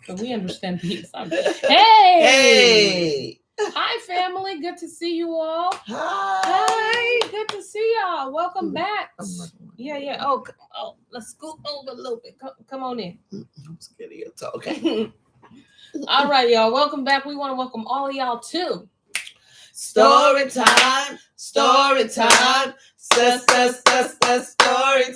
but we understand peace. Hey. Hi, family. Good to see you all. Hi. Good to see y'all. Welcome back. Yeah. Oh, let's scoot over a little bit. Come on in. I'm scared of your talking. All right, y'all. Welcome back. We want to welcome all of y'all to Story time. Story time. Story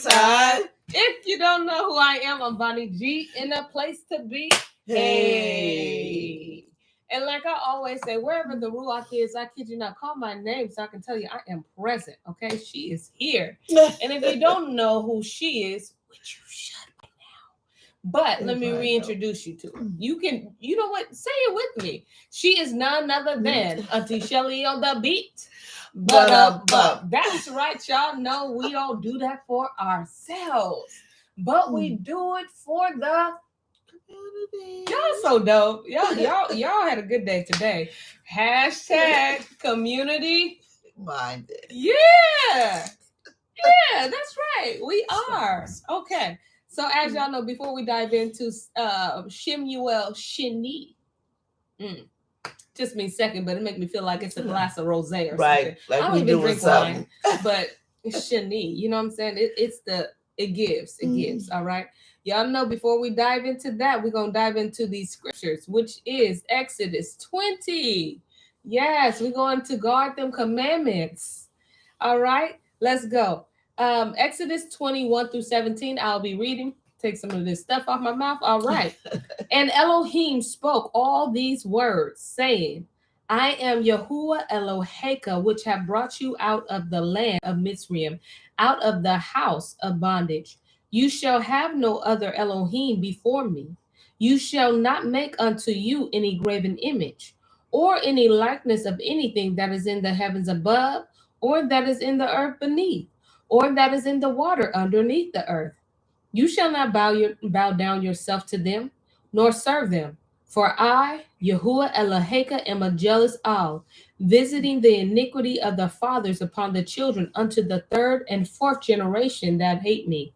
time. If you don't know who I am, I'm Bonnie G, in a place to be. Hey. And like I always say, wherever the Ruach is, I kid you not, call my name so I can tell you I am present. Okay, she is here. And if you don't know who she is, which you should by now, but let me reintroduce you to her. You know what? Say it with me. She is none other than Auntie Shelly on the beat. But that's right, y'all know we don't do that for ourselves, but we do it for the community. Y'all so dope. Y'all had a good day today. Hashtag community minded. Yeah, that's right. We are. Okay. So as y'all know, before we dive into Shemu'el Shini, just means second, but it makes me feel like it's a glass of rosé or something. Like I don't even drink wine, but Shani, you know what I'm saying? It gives. All right. Y'all know before we dive into that, we're gonna dive into these scriptures, which is Exodus 20. Yes, we're going to guard them commandments. All right, let's go. Exodus 21 through 17. I'll be reading. Take some of this stuff off my mouth. All right. And Elohim spoke all these words, saying, I am Yahuwah Eloheka, which have brought you out of the land of Mitzrayim, out of the house of bondage. You shall have no other Elohim before me. You shall not make unto you any graven image, or any likeness of anything that is in the heavens above, or that is in the earth beneath, or that is in the water underneath the earth. You shall not bow down yourself to them, nor serve them. For I, Yahuwah Eloheka, am a jealous owl, visiting the iniquity of the fathers upon the children unto the third and fourth generation that hate me,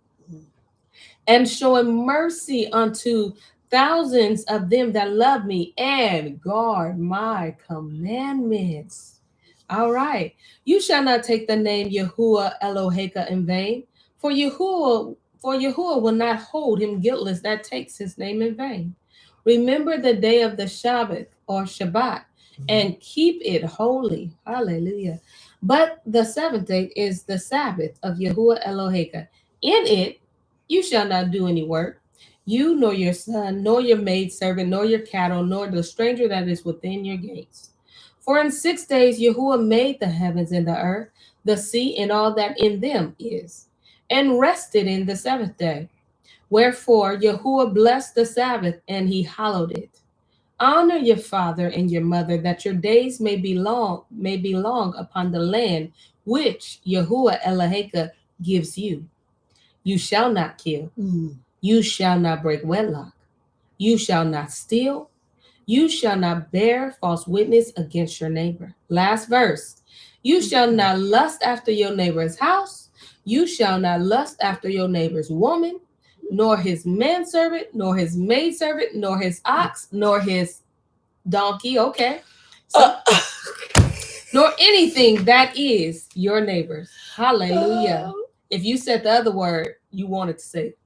and showing mercy unto thousands of them that love me and guard my commandments. All right. You shall not take the name Yahuwah Eloheka in vain, for Yahuwah will not hold him guiltless that takes his name in vain. Remember the day of the Sabbath or Shabbat and keep it holy. Hallelujah. But the seventh day is the Sabbath of Yahuwah Eloheka. In it you shall not do any work, you nor your son, nor your maidservant, nor your cattle, nor the stranger that is within your gates. For in 6 days Yahuwah made the heavens and the earth, the sea, and all that in them is, and rested in the seventh day. Wherefore Yahuwah blessed the Sabbath, and he hallowed it. Honor your father and your mother, that your days may be long upon the land which Yahuwah Eloheka gives you. You shall not kill. You shall not break wedlock. You shall not steal. You shall not bear false witness against your neighbor. Last verse. You shall not lust after your neighbor's house. You shall not lust after your neighbor's woman, nor his manservant, nor his maidservant, nor his ox, nor his donkey. Okay. So, nor anything that is your neighbor's. Hallelujah. If you said the other word, you wanted to say it.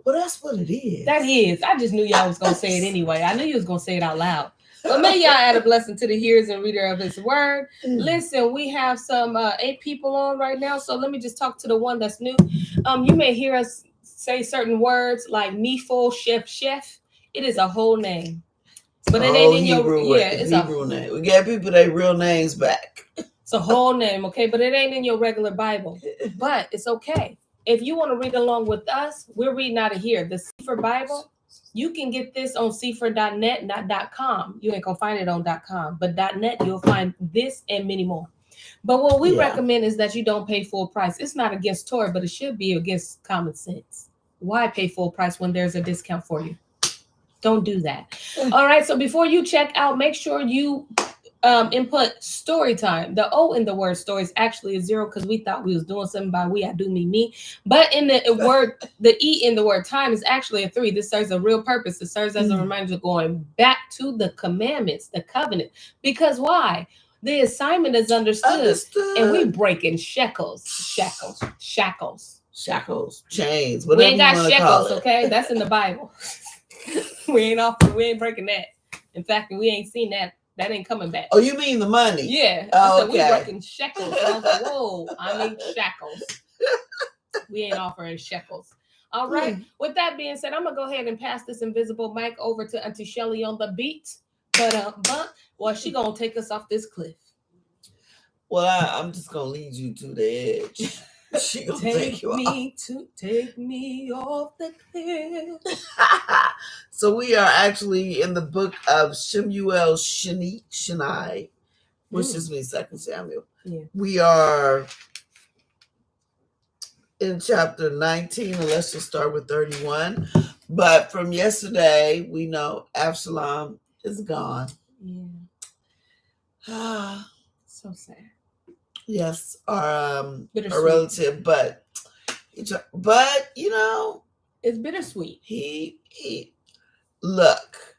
Well, that's what it is. That is. I just knew y'all was going to say it anyway. I knew you was going to say it out loud. But may y'all add a blessing to the hearers and reader of his word. Listen, we have some 8 people on right now. So let me just talk to the one that's new. You may hear us say certain words like Mifo, chef. It is a whole name. But it ain't in your it's Hebrew name. We get people their real names back. It's a whole name, okay? But it ain't in your regular Bible. But it's okay. If you want to read along with us, we're reading out of here. The Sefer Bible, you can get this on sefer.net, not .com. You ain't going to find it on .com. But .net, you'll find this and many more. But what we recommend is that you don't pay full price. It's not against Torah, but it should be against common sense. Why pay full price when there's a discount for you? Don't do that. All right, so before you check out, make sure you input story time. The O in the word story is actually a 0 because we thought we was doing something by we. I do me. But in the word, the E in the word time is actually a 3. This serves a real purpose. It serves as a reminder of going back to the commandments, the covenant. Because why? The assignment is understood. And we breaking shackles, chains, we whatever ain't got you want to call shackles, it. okay? That's in the Bible. we ain't breaking that. In fact, we ain't seen that. That ain't coming back. Oh, you mean the money? Yeah. Oh, I said, okay. we breaking shekels. I was like, whoa, I need shackles. We ain't offering shekels. All right. With that being said, I'm gonna go ahead and pass this invisible mic over to Auntie Shelly on the beat. But well, she gonna take us off this cliff. Well, I'm just gonna lead you to the edge. She gonna take you off. Take me off the cliff. So we are actually in the book of Shemu'el Shani, which just means 2 Samuel. Yeah. We are in chapter 19, and let's just start with 31. But from yesterday, we know Absalom is gone. Yeah. So sad. Yes, our relative, but you know, it's bittersweet. He look.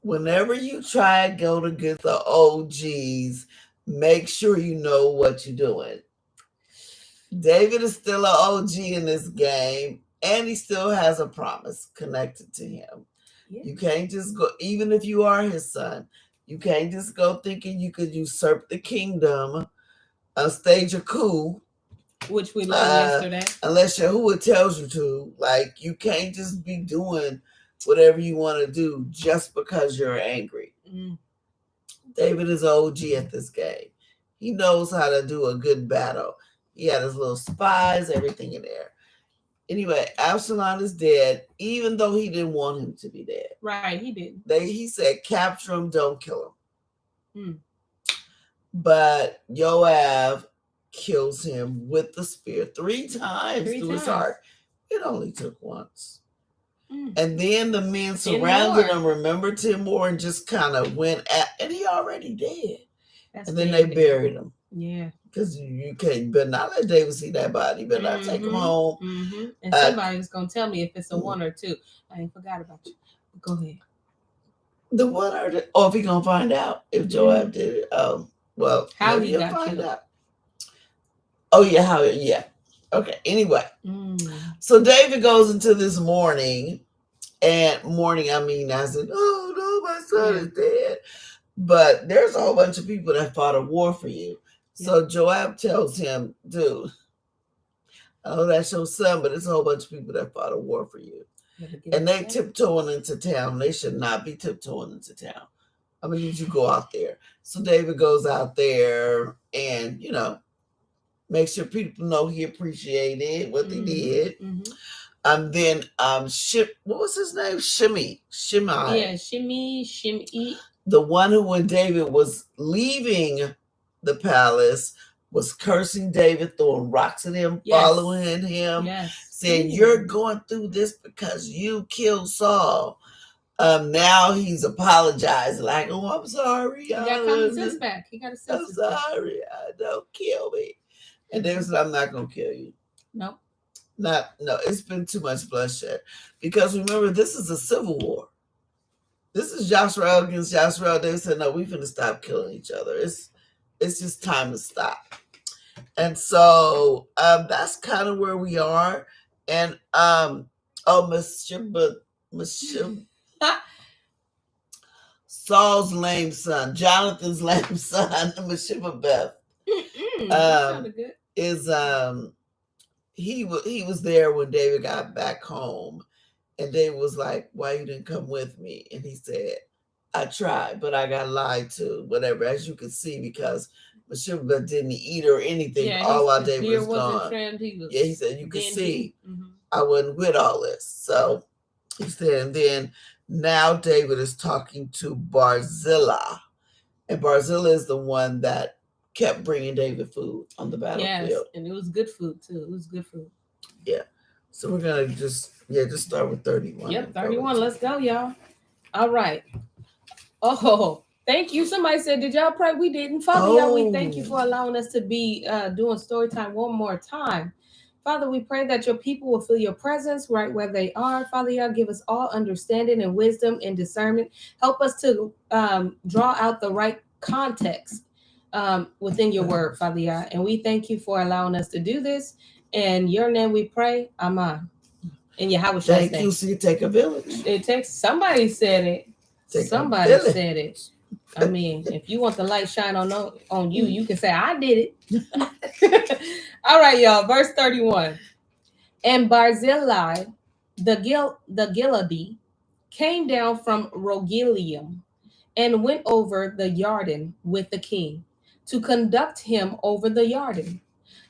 Whenever you try to go to get the OGs, make sure you know what you're doing. David is still an OG in this game, and he still has a promise connected to him. Yeah. You can't just go, even if you are his son, you can't just go thinking you could usurp the kingdom, stage a coup, which we learned yesterday. Unless Yahuwah tells you to. Like, you can't just be doing whatever you want to do just because you're angry. David is OG at this game. He knows how to do a good battle. He had his little spies, everything in there. Anyway, Absalom is dead, even though he didn't want him to be dead. Right, he didn't. He said, capture him, don't kill him. But Joab kills him with the spear 3 times through his heart. It only took once. And then the men surrounded him, remember Timor, and just kind of went at, and he already dead. And then they buried him. Yeah. Because you can't, but not let David see that body, but not take him home. And somebody's going to tell me if it's a 1 or 2. I ain't forgot about you. Go ahead. The 1 or the, if he going to find out if Joab did it. Well, how he got find killed. Out. Oh, yeah, Okay, anyway. So David goes into this mourning, and mourning, I mean, as in, oh, no, my son is dead. But there's a whole bunch of people that fought a war for you. So Joab tells him, dude, oh, that's your son, but it's a whole bunch of people that fought a war for you. And they tiptoeing into town. They should not be tiptoeing into town. I mean, you go out there. So David goes out there and, you know, make sure people know he appreciated what they did. Then what was his name? Shimei. Yeah, Shimei. The one who, when David was leaving the palace, was cursing David, throwing rocks at him, following him, saying, you're going through this because you killed Saul. Now he's apologizing, like, oh, I'm sorry. He got common sense back. He got a sense. I'm sorry. Don't kill me. And David said, I'm not going to kill you. No. No, it's been too much bloodshed. Because remember, this is a civil war. This is Joshua against Joshua. They said, no, we finna stop killing each other. It's just time to stop. And so that's kind of where we are. And Saul's lame son, Jonathan's lame son, Mephibosheth, is he was there when David got back home. And David was like, why you didn't come with me? And he said, I tried, but I got lied to, whatever, as you can see, because Mephibosheth didn't eat or anything all while David was gone. He said, you can see I wasn't with all this. So he said, and then now David is talking to Barzillai. And Barzillai is the one that kept bringing David food on the battlefield. Yes, and it was good food, too. It was good food. Yeah. So we're going to just start with 31. Yep, 31. Let's go, y'all. All right. Oh, Thank you. Somebody said, did y'all pray? We didn't. Father, y'all, we thank you for allowing us to be doing story time one more time. Father, we pray that your people will feel your presence right where they are. Father, y'all, give us all understanding and wisdom and discernment. Help us to draw out the right context within your word, Father, y'all. And we thank you for allowing us to do this. In your name we pray. Amen. And Yahweh Thank you. See, so take a village. It takes somebody said it. Somebody said it. I mean, if you want the light shine on you, you can say, I did it. All right, y'all. Verse 31. And Barzillai, the Gileadi, came down from Rogelium and went over the Jordan with the king to conduct him over the Jordan.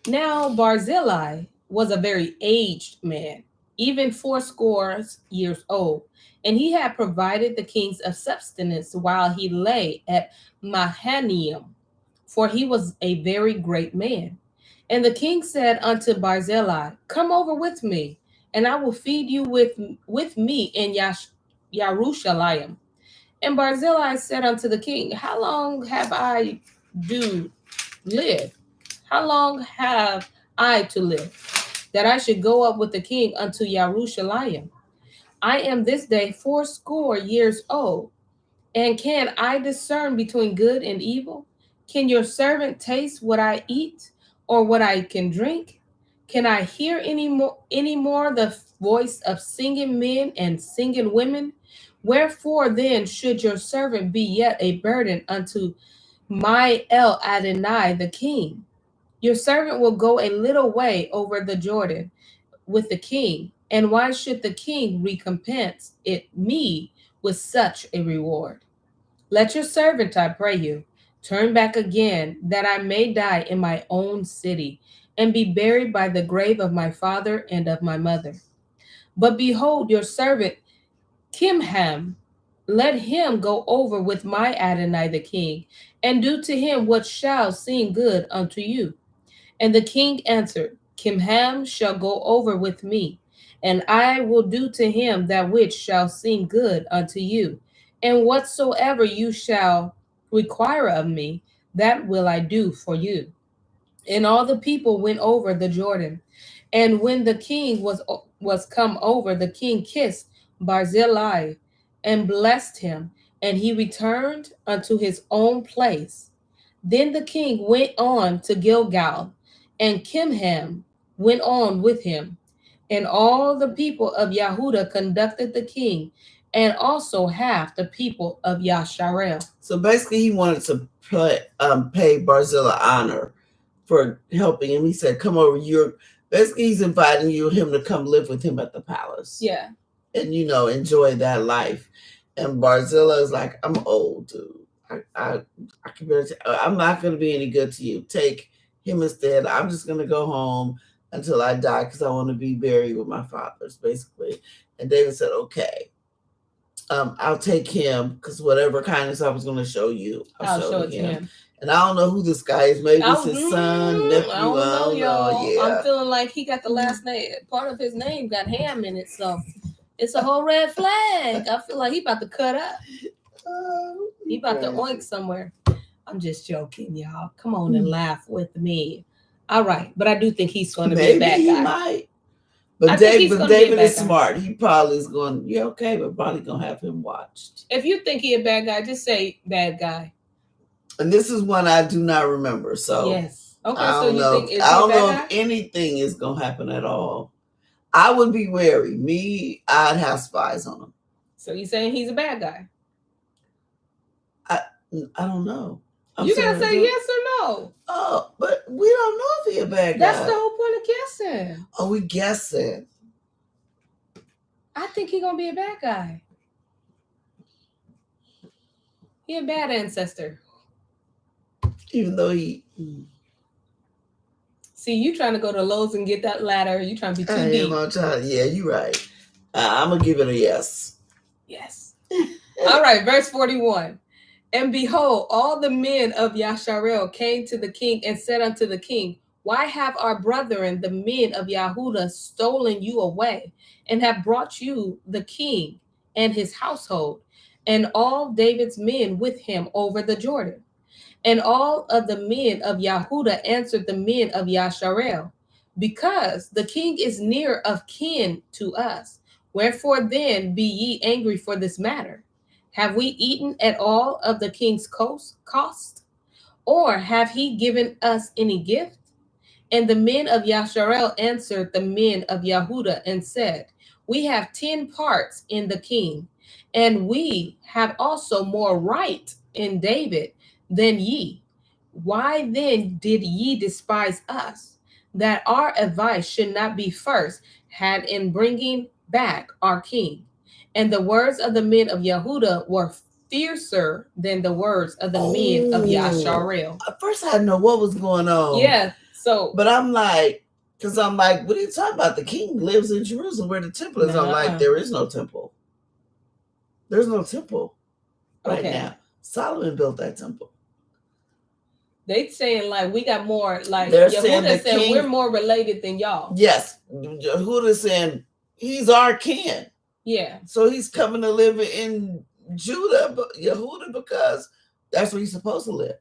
Now Barzillai was a very aged man, even 80 years old, and he had provided the kings of subsistence while he lay at Mahanaim, for he was a very great man. And the king said unto Barzillai, come over with me, and I will feed you with me in Yarushalayim. And Barzillai said unto the king, how long have I do live? How long have I to live, that I should go up with the king unto Yarushalayim? I am this day 80 years old, and can I discern between good and evil? Can your servant taste what I eat, or what I can drink? Can I hear any more the voice of singing men and singing women? Wherefore then should your servant be yet a burden unto my El Adonai the king? Your servant will go a little way over the Jordan with the king, and why should the king recompense me with such a reward? Let your servant, I pray you, turn back again, that I may die in my own city, and be buried by the grave of my father and of my mother. But behold, your servant Kimham, let him go over with my Adonai the king, and do to him what shall seem good unto you. And the king answered, Kimham shall go over with me, and I will do to him that which shall seem good unto you. And whatsoever you shall require of me, that will I do for you. And all the people went over the Jordan. And when the king was come over, the king kissed Barzillai and blessed him, and he returned unto his own place. Then the king went on to Gilgal, and Kimham went on with him. And all the people of Yahudah conducted the king, and also half the people of Yasharel. So basically, he wanted to pay Barzillai honor for helping him. He said, come over. Basically, he's inviting him to come live with him at the palace. Yeah. And, enjoy that life. And Barzillai is like, I'm old, dude. I can barely I'm not going to be any good to you. Take him instead. I'm just going to go home until I die because I want to be buried with my fathers, basically. And David said, okay. I'll take him because whatever kindness I was going to show you, I'll show it to him. And I don't know who this guy is. Maybe it's his son, nephew. I don't know, y'all. Yeah. I'm feeling like he got the last name. Part of his name got Ham in it, so it's a whole red flag. I feel like he about to cut up. He about to oink somewhere. I'm just joking, y'all. Come on and laugh with me. All right, but I do think he's going to be a bad guy. He might. But David is smart. He probably is going, yeah, okay, but probably going to have him watched. If you think he a bad guy, just say bad guy. And this is one I do not remember. So yes. Okay, I don't know. I don't know if anything is going to happen at all. I would be wary. I'd have spies on him. So you saying he's a bad guy? I don't know. You gotta say yes or no. Oh, but we don't know if he's a bad guy. That's the whole point of guessing. Oh, we guessing. I think he's gonna be a bad guy. He a bad ancestor. Even though he... See, you trying to go to Lowe's and get that ladder. You trying to be too deep. Yeah, you're right. I'm going to give it a yes. Yes. All right, verse 41. And behold, all the men of Yasharel came to the king and said unto the king, why have our brethren, the men of Yahudah, stolen you away, and have brought you the king and his household? and all David's men with him over the Jordan. And all of the men of Yahudah answered the men of Yasharel, because the king is near of kin to us. Wherefore then be ye angry for this matter? Have we eaten at all of the king's cost? Or have he given us any gift? And the men of Yasharel answered the men of Yahudah and said, we have 10 parts in the king, and we have also more right in David than ye. Why then did ye despise us, that our advice should not be first had in bringing back our king? And the words of the men of Yahudah were fiercer than the words of the men of Yasharel. At first, I didn't know what was going on. Yeah, so. But I'm like, because I'm like, what are you talking about? The king lives in Jerusalem where the temple is. I'm like, there is no temple. There's no temple right now. Solomon built that temple. They saying like we got more, like they're Yahudah saying we're more related than y'all. Yes, Yahudah saying he's our kin. Yeah. So he's coming to live in Judah, Yahudah, because that's where he's supposed to live.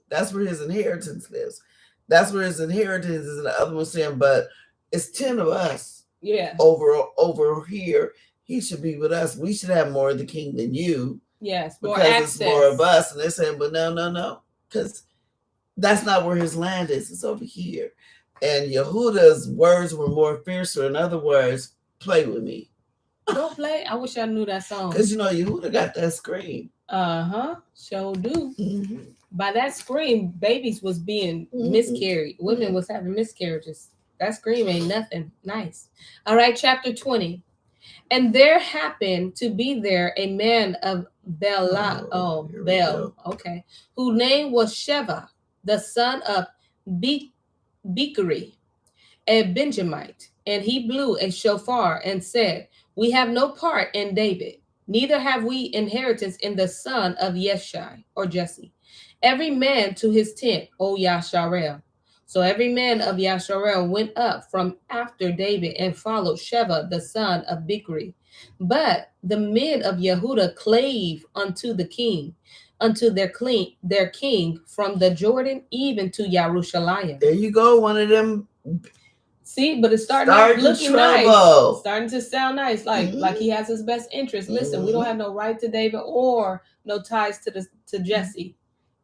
That's where his inheritance lives. That's where his inheritance is. And the other one saying, but it's 10 of us. Yeah. Over here, he should be with us. We should have more of the king than you. Yes, because it's more of us. And they're saying, but no, because that's not where his land is. It's over here. And Yehudah's words were more fiercer. In other words, play with me. Don't play. I wish I knew that song. Because Yehudah got that scream. Sure do. Mm-hmm. By that scream, babies was being miscarried. Women was having miscarriages. That scream ain't nothing nice. All right, chapter 20. And there happened to be there a man of Bel, whose name was Sheva, the son of Bichri, a Benjamite. And he blew a shofar and said, we have no part in David, neither have we inheritance in the son of Yeshai or Jesse. Every man to his tent, O Yasharel. So every man of Yasharel went up from after David and followed Sheva, the son of Bichri. But the men of Yahudah clave unto the king, unto their king from the Jordan even to Yerushalayim. There you go, one of them. See, but it's starting looking nice. Starting to sound nice, like he has his best interest. Listen, we don't have no right to David or no ties to Jesse.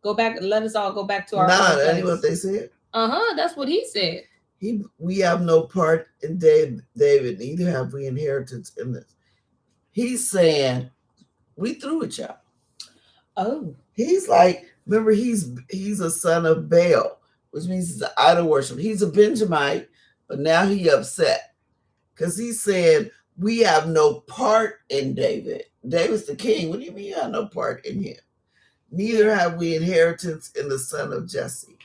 Go back, let us all go back to our own place. That ain't what they said. That's what he said. We have no part in David, neither have we inheritance in this. He's saying, we through with y'all. Oh. He's like, remember, he's a son of Baal, which means he's an idol worshiper. He's a Benjamite, but now he upset because he said, we have no part in David. David's the king. What do you mean you have no part in him? Neither have we inheritance in the son of Jesse.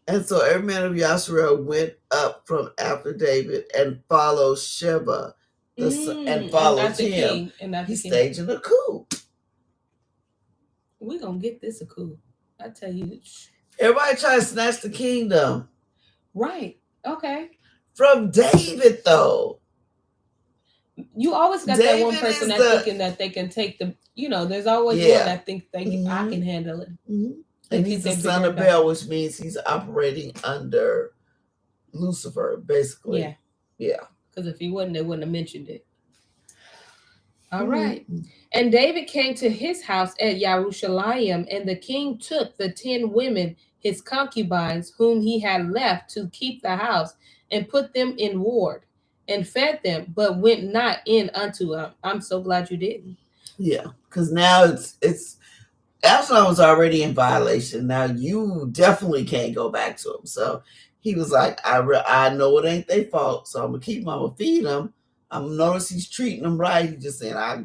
And so every man of Yasharel went up from after David and followed Sheva, and followed him. He's staging a coup. We're going to get this a coup. I tell you. Everybody trying to snatch the kingdom. Right. Okay. From David, though. You always got that one person that's thinking that they can take the, there's always one that think I can handle it. Mm-hmm. And he's the son of Baal, which means he's operating under Lucifer, basically. Yeah. Yeah. Because if he wasn't, they wouldn't have mentioned it. All right. And David came to his house at Yerushalayim, and the king took the 10 women, his concubines, whom he had left to keep the house, and put them in ward, and fed them, but went not in unto them. I'm so glad you didn't. Yeah, because now it's Absalom was already in violation. Now you definitely can't go back to him. So he was like, I know it ain't their fault, so I'm gonna keep them. I'm gonna feed them. I'm notice he's treating them right. He's just saying, y'all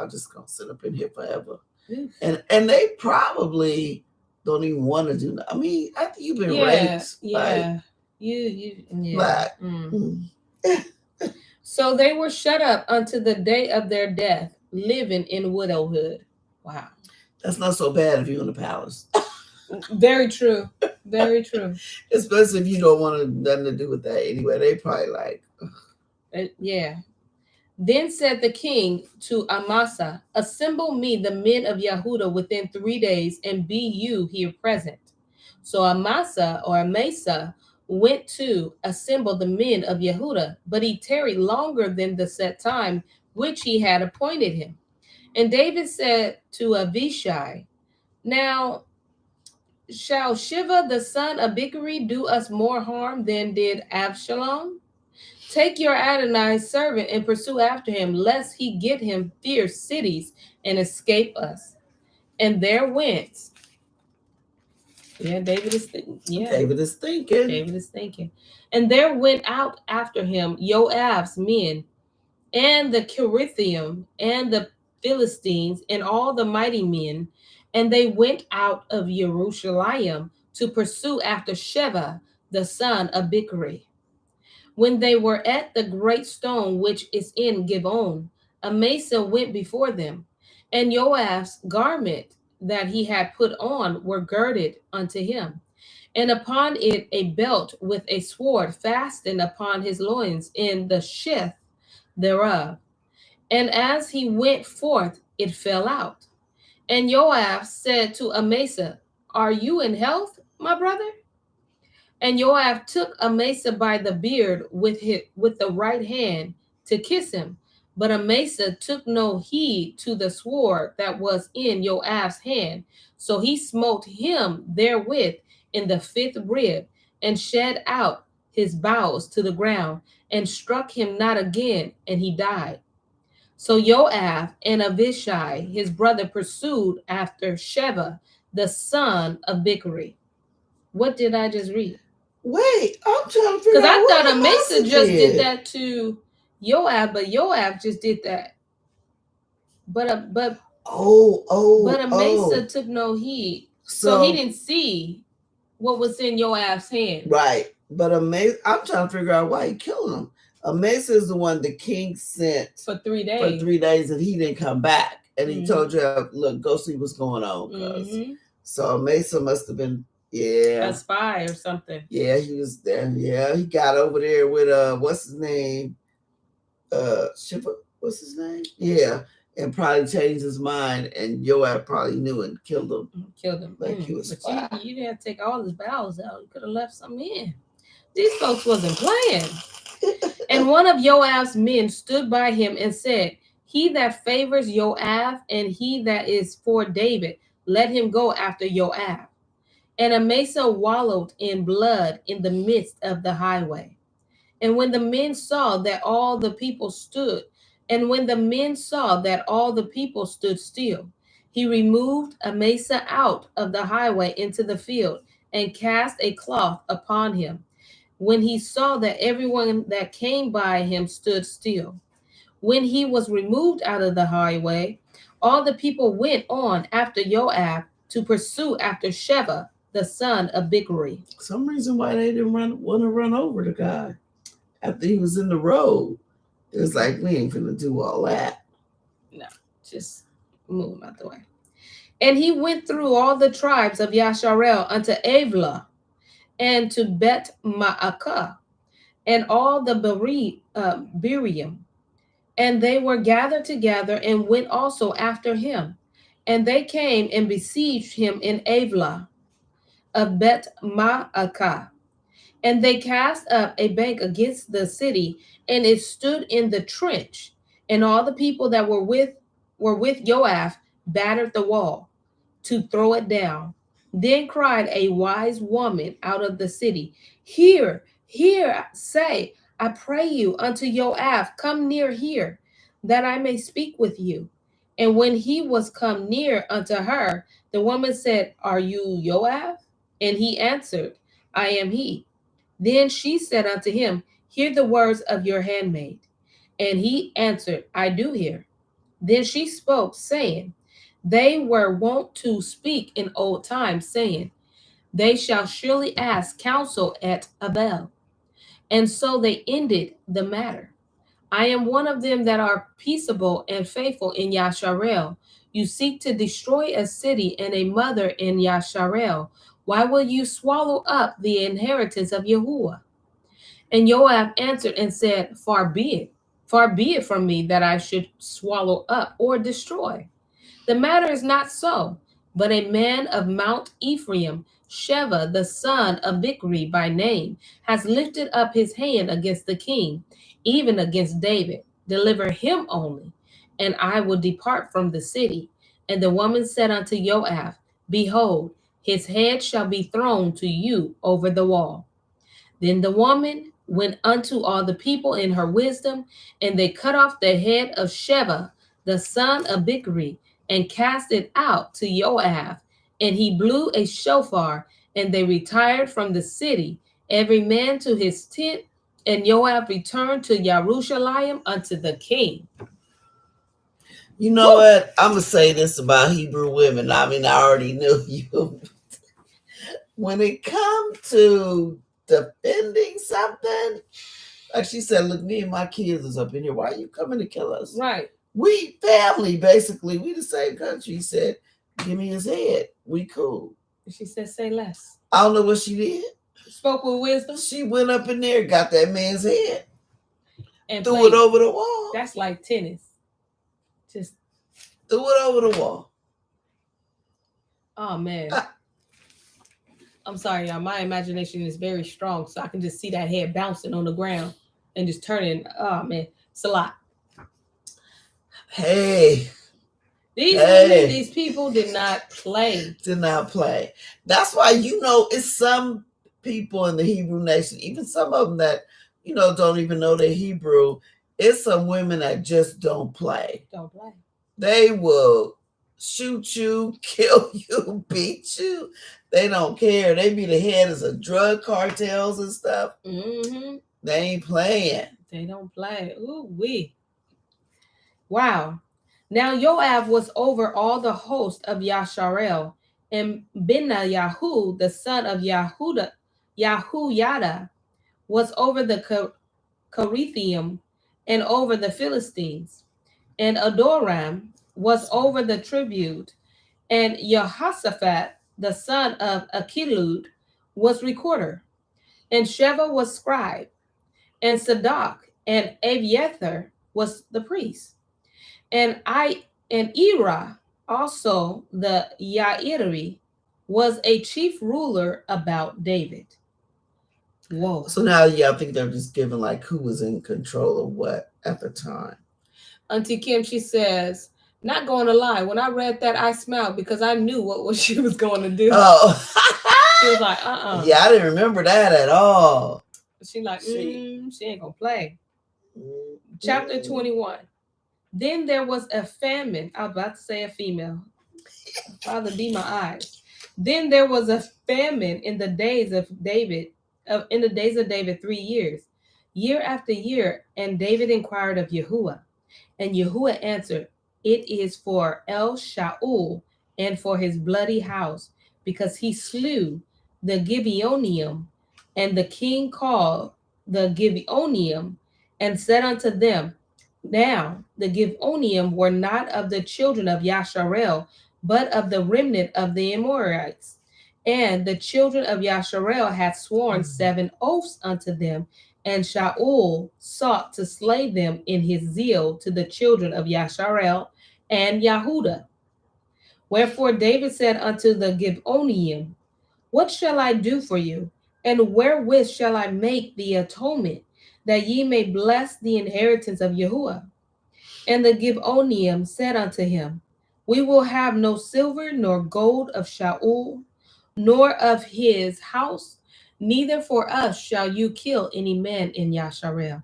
just gonna sit up in here forever. And they probably don't even want to do that. I mean, after you've been raped, So they were shut up unto the day of their death, living in widowhood. Wow. That's not so bad if you're in the palace. Very true. Very true. Especially if you don't want nothing to do with that anyway. They probably like. Yeah. Then said the king to Amasa, assemble me the men of Yehuda within 3 days, and be you here present. So Amasa went to assemble the men of Yehuda, but he tarried longer than the set time which he had appointed him. And David said to Abishai, now shall Shiva the son of Bichri do us more harm than did Absalom? Take your Adonai's servant and pursue after him, lest he get him fierce cities and escape us. And there went. Yeah, David is thinking. Yeah, David is thinking. David is thinking. And there went out after him Joab's men, and the Kerethium, and the Philistines, and all the mighty men. And they went out of Jerusalem to pursue after Sheva, the son of Bichri. When they were at the great stone which is in Givon, Amasa went before them, and Joab's garment that he had put on were girded unto him, and upon it a belt with a sword fastened upon his loins in the sheath thereof. And as he went forth, it fell out. And Joab said to Amasa, are you in health, my brother? And Joab took Amasa by the beard with the right hand to kiss him. But Amasa took no heed to the sword that was in Joab's hand. So he smote him therewith in the 5th rib, and shed out his bowels to the ground, and struck him not again, and he died. So Joab and Abishai his brother pursued after Sheva, the son of Bichri. What did I just read? Wait, I'm trying to figure out. Because I thought Amasa just did that to Joab, but Joab just did that. But Amasa took no heed, so he didn't see what was in Joab's hand. Right, but Amasa, I'm trying to figure out why he killed him. Amasa is the one the king sent for 3 days. For 3 days, and he didn't come back, and he told you, look, go see what's going on. So Amasa must have been. Yeah, a spy or something. Yeah, he was there. Yeah, he got over there with what's his name? What's his name? Yeah, and probably changed his mind, and Joab probably knew and killed him. Like he was a spy. You didn't have to take all his bowels out. You could have left some in. These folks wasn't playing. And one of Joab's men stood by him and said, he that favors Joab and he that is for David, let him go after Joab. And Amasa wallowed in blood in the midst of the highway. And when the men saw that all the people stood still, he removed Amasa out of the highway into the field and cast a cloth upon him. When he saw that everyone that came by him stood still. When he was removed out of the highway, all the people went on after Joab to pursue after Sheva, the son of Bichri. Some reason why they didn't want to run over the guy after he was in the road. It was like, we ain't gonna do all that. No, just move him out the way. And he went through all the tribes of Yasharel unto Avla, and to Bet Maacah, and all the Berium. And they were gathered together and went also after him. And they came and besieged him in Avla of Bet Maacah. And they cast up a bank against the city, and it stood in the trench. And all the people that were with Joab battered the wall to throw it down. Then cried a wise woman out of the city, Hear, say, I pray you unto Joab, come near here, that I may speak with you. And when he was come near unto her, the woman said, Are you Joab? And he answered, I am he. Then she said unto him, Hear the words of your handmaid. And he answered, I do hear. Then she spoke, saying, They were wont to speak in old times, saying, They shall surely ask counsel at Abel. And so they ended the matter. I am one of them that are peaceable and faithful in Yasharel. You seek to destroy a city and a mother in Yasharel. Why will you swallow up the inheritance of Yahuwah? And Joab answered and said, Far be Far be it from me that I should swallow up or destroy. The matter is not so, but a man of Mount Ephraim, Sheva, the son of Bichri by name, has lifted up his hand against the king, even against David. Deliver him only, and I will depart from the city. And the woman said unto Joab, Behold, his head shall be thrown to you over the wall. Then the woman went unto all the people in her wisdom, and they cut off the head of Sheva, the son of Bichri, and cast it out to Joab. And he blew a shofar, and they retired from the city, every man to his tent. And Joab returned to Jerusalem unto the king. You know what? I'm going to say this about Hebrew women. I mean, I already knew you. When it comes to defending something, like she said, look, me and my kids is up in here. Why are you coming to kill us? Right. We family, basically. We the same country. He said, give me his head. We cool. She said, say less. I don't know what she did. Spoke with wisdom. She went up in there, got that man's head, and threw it over the wall. That's like tennis. Just threw it over the wall. Oh, man. I'm sorry, y'all. My imagination is very strong, so I can just see that head bouncing on the ground and just turning. Oh, man. It's a lot. Hey. Women, these people did not play. Did not play. That's why, it's some people in the Hebrew nation, even some of them that, don't even know they're Hebrew. It's some women that just don't play. Don't play. They will shoot you, kill you, beat you. They don't care. They be the heads of drug cartels and stuff. Mm-hmm. They ain't playing. They don't play. Ooh, wee. Wow. Now Joab was over all the host of Yasharel, and Benayahu, the son of Yahuyada, was over the Carithium and over the Philistines. And Adoram was over the tribute, and Jehoshaphat, the son of Achilud, was recorder, and Sheva was scribe, and Sadok and Abiathar was the priest. And Ira, also the Yairi, was a chief ruler about David. Whoa. So now, I think they're just giving like who was in control of what at the time. Auntie Kim, she says, not going to lie, when I read that, I smiled because I knew what she was going to do. Oh. She was like, Yeah, I didn't remember that at all. She like, she ain't going to play. Chapter 21. Then there was a famine. I was about to say a female. Father, be my eyes. Then there was a famine in the days of David, 3 years, year after year. And David inquired of Yahuwah. And Yahuwah answered, it is for El Shaul and for his bloody house, because he slew the Gibeonium. And the king called the Gibeonium and said unto them, now the Gibeonium were not of the children of Yasharel, but of the remnant of the Amorites. And the children of Yasharel had sworn 7 oaths unto them, and Shaul sought to slay them in his zeal to the children of Yasharel and Yahudah. Wherefore David said unto the Gibeonium, what shall I do for you, and wherewith shall I make the atonement, that ye may bless the inheritance of Yahuwah? And the Gibeonium said unto him, we will have no silver nor gold of Shaul, nor of his house, neither for us shall you kill any man in Yasharel.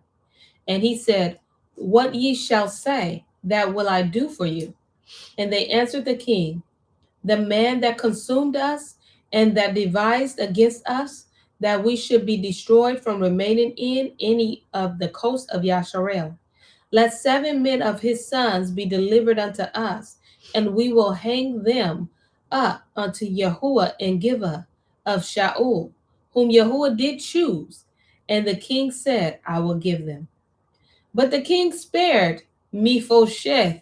And he said, what ye shall say, that will I do for you. And they answered the king, the man that consumed us and that devised against us, that we should be destroyed from remaining in any of the coast of Yasharel. Let 7 men of his sons be delivered unto us, and we will hang them up unto Yahuwah and Givah of Shaul, whom Yahuwah did choose. And the king said, I will give them. But the king spared Mephibosheth,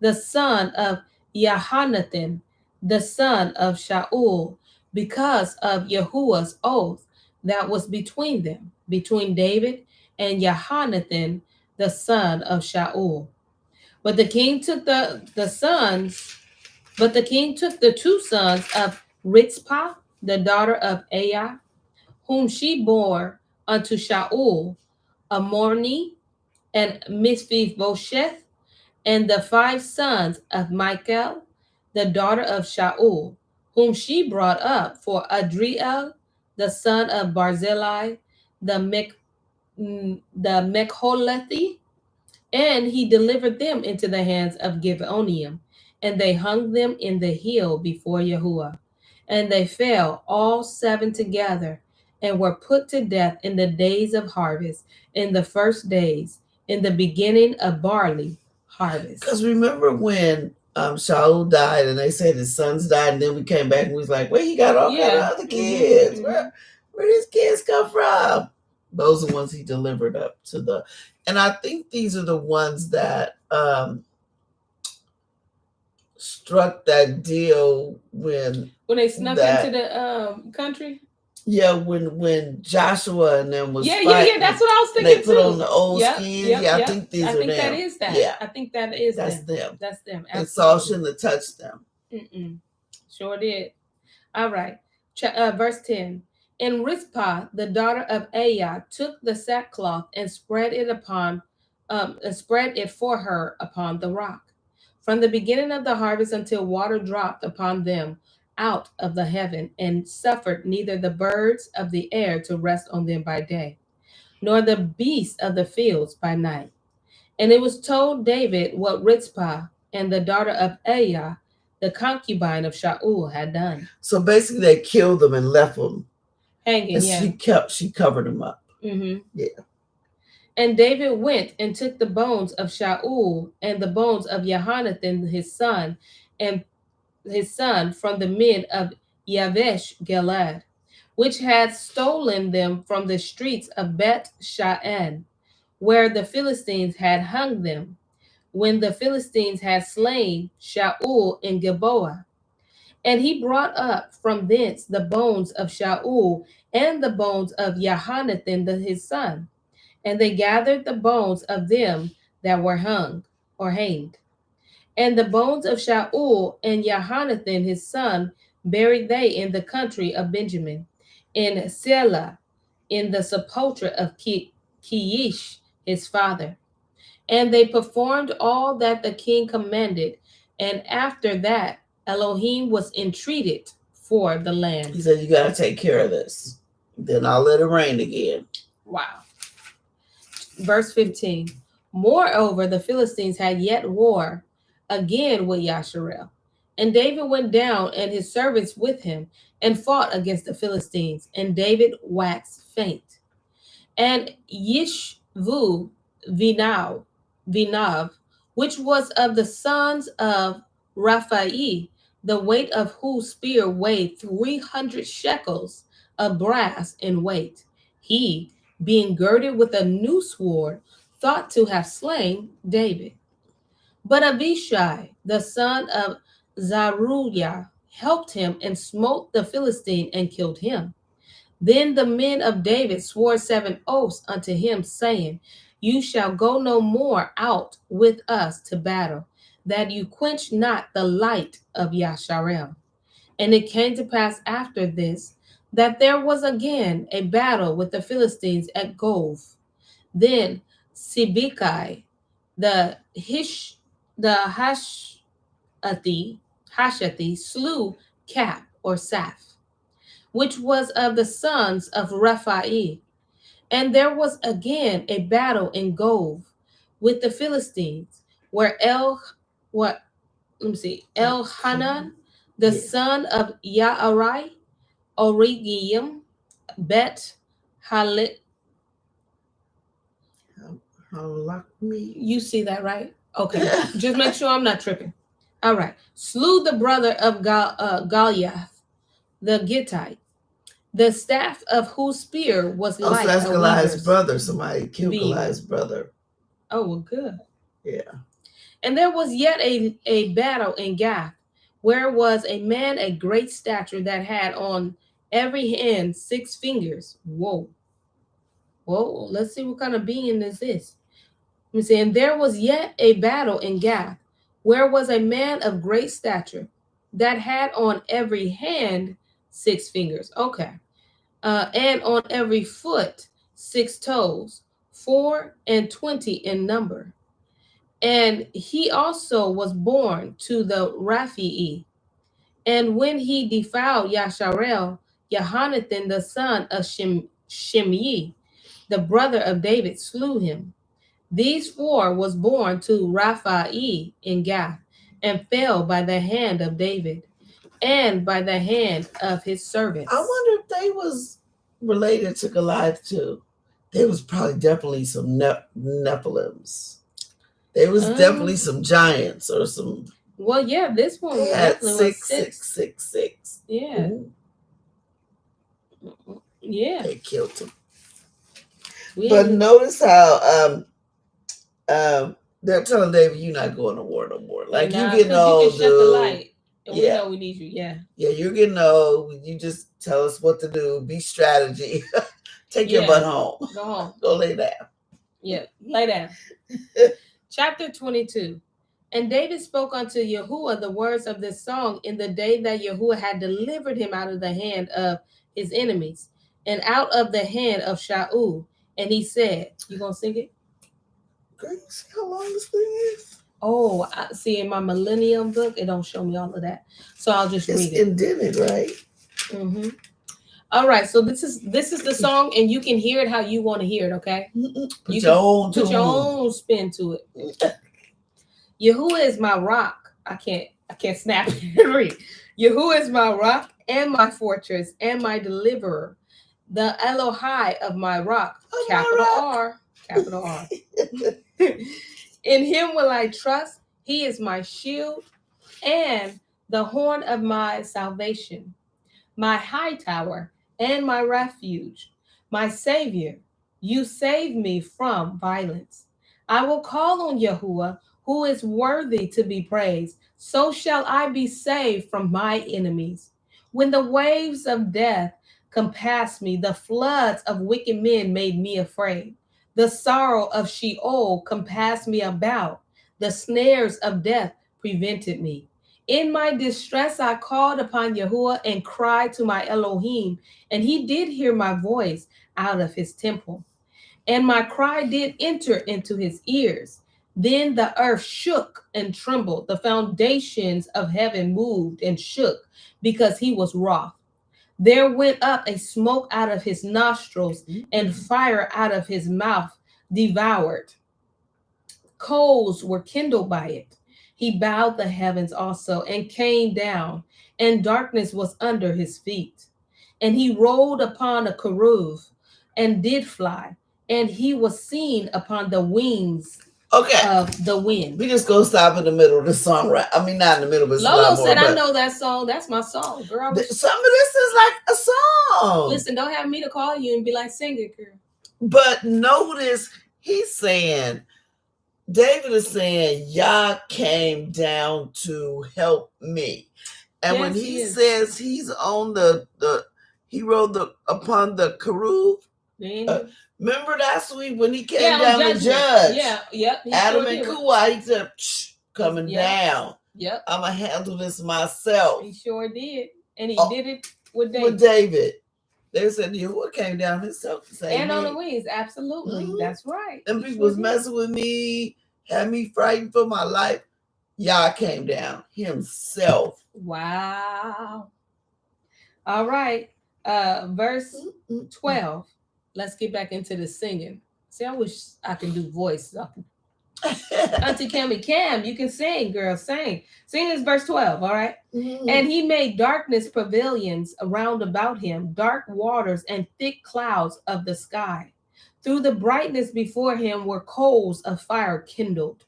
the son of Yehonathan, the son of Shaul, because of Yahuwah's oath that was between them, between David and Yehonathan, the son of Shaul. But the king took the sons, but the king took the two sons of Ritzpah, the daughter of Aiah, whom she bore unto Shaul, Amorni, and Mephibosheth, and the five sons of Michal, the daughter of Shaul, whom she brought up for Adriel, the son of Barzillai, the Mecholathi, and he delivered them into the hands of Gibeonium, and they hung them in the hill before Yahuwah. And they fell all seven together, and were put to death in the days of harvest, in the first days, in the beginning of barley harvest. Because remember when Shaul died and they said his sons died, and then we came back and we was like, well, he got all kind of other kids. Where these kids come from? Those are the ones he delivered up to the, and I think these are the ones that struck that deal when they snuck into the country. Yeah, when Joshua and them was fighting, that's what I was thinking. They put on the old skins. I think these are them. That is that. Yeah, I think that is that's them. That's them. And Saul shouldn't have touched them. Sure did. All right. Verse 10. And Rizpah, the daughter of Aiah, took the sackcloth and spread it for her upon the rock, from the beginning of the harvest until water dropped upon them out of the heaven, and suffered neither the birds of the air to rest on them by day, nor the beasts of the fields by night. And it was told David what Rizpah and the daughter of Aiah, the concubine of Shaul, had done. So basically, they killed them and left them hanging. And she covered them up. Yeah. And David went and took the bones of Shaul and the bones of Jehonathan his son, and his son from the men of Yavesh Gilead, which had stolen them from the streets of Bet Sha'an, where the Philistines had hung them, when the Philistines had slain Shaul in Gilboa. And he brought up from thence the bones of Shaul and the bones of Jehonathan his son, and they gathered the bones of them that were hung or hanged. And the bones of Shaul and Jehonathan his son buried they in the country of Benjamin, in Selah, in the sepulchre of Kiish his father. And they performed all that the king commanded, and after that Elohim was entreated for the land. He said, you got to take care of this. Then I'll let it rain again. Wow. Verse 15. Moreover, the Philistines had yet war again with Yasharel. And David went down and his servants with him and fought against the Philistines. And David waxed faint. And Yishvu Vinav, which was of the sons of Raphael, the weight of whose spear weighed 300 shekels of brass in weight, he, being girded with a new sword, thought to have slain David. But Abishai, the son of Zeruiah, helped him and smote the Philistine and killed him. Then the men of David swore 7 oaths unto him, saying, you shall go no more out with us to battle, that you quench not the light of Yasharel. And it came to pass after this, that there was again a battle with the Philistines at Gov. Then Sibbecai, the Hashathi slew Cap or Saph, which was of the sons of Raphael. And there was again a battle in Gov with the Philistines, where Elhanan, the son of Yaarai, Origium, Bet Halit. You see that, right? Okay. Just make sure I'm not tripping. All right. Slew the brother of Goliath, the Gittite, the staff of whose spear was like that's Goliath's brother. Somebody killed Goliath's brother. Oh, well, good. Yeah. And there was yet a battle in Gath, where was a man of great stature that had on every hand 6 fingers. Whoa. Let's see what kind of being is this. Let me see. And there was yet a battle in Gath, where was a man of great stature that had on every hand 6 fingers. Okay. And on every foot 6 toes, 24 in number. And he also was born to the Raphae. And when he defiled Yasharel, Jehonathan, the son of Shimei, the brother of David, slew him. These 4 was born to Raphae in Gath, and fell by the hand of David, and by the hand of his servants. I wonder if they was related to Goliath too. There was probably definitely some Nephilims. There was definitely some giants or some. Well, yeah, this one was definitely 666. Yeah. Ooh. Yeah. They killed him. Yeah. But notice how they're telling David, you're not going to war no more. Like, you getting old, you can shut the light. And we know we need you. Yeah. Yeah, you're getting old. You just tell us what to do. Be strategy. Take your butt home. Go home. Go lay down. Yeah, lay down. Chapter 22. And David spoke unto Yahuwah the words of this song in the day that Yahuwah had delivered him out of the hand of his enemies and out of the hand of Shaul. And he said, you going to sing it? Girl, you see how long this thing is? Oh, I see in my Millennium book, it don't show me all of that. So I'll just read it. It's indented, right? Mm-hmm. All right, so this is the song, and you can hear it how you want to hear it, okay? Put your own spin to it. Yahuwah is my rock. I can't snap and read. Yahuwah is my rock and my fortress and my deliverer, the Elohai of my rock. Capital R. Capital R. In him will I trust. He is my shield and the horn of my salvation, my high tower and my refuge, my Savior. You save me from violence. I will call on Yahuwah, who is worthy to be praised. So shall I be saved from my enemies. When the waves of death compassed me, the floods of wicked men made me afraid. The sorrow of Sheol compassed me about. The snares of death prevented me. In my distress, I called upon Yahuwah and cried to my Elohim, and he did hear my voice out of his temple. And my cry did enter into his ears. Then the earth shook and trembled. The foundations of heaven moved and shook because he was wroth. There went up a smoke out of his nostrils, and fire out of his mouth devoured. Coals were kindled by it. He bowed the heavens also and came down, and darkness was under his feet. And he rolled upon a cherub and did fly, and he was seen upon the wings of the wind. We just go stop in the middle of the song, right? I mean, not in the middle, but Lolo said, I know that song. That's my song, girl. Some of this is like a song. Listen, don't have me to call you and be like, sing it, girl. But notice he's saying, David is saying, Yah came down to help me. And when he says he's on he rode upon the cherub. Remember last week when he came down to judge? Yep. Adam and Kuwa, he said, coming down. Yep. I'm going to handle this myself. He sure did. And he did it with David. They said Yahuwah came down himself to save me. And on the wings, absolutely. Mm-hmm. That's right. And people was messing with me, had me frightened for my life. Yah came down himself. Wow. All right. Verse 12. Let's get back into the singing. See, I wish I could do voice. Auntie Cam, you can sing, girl. Sing. Sing this verse 12, all right? Mm-hmm. And he made darkness pavilions around about him, dark waters and thick clouds of the sky. Through the brightness before him were coals of fire kindled.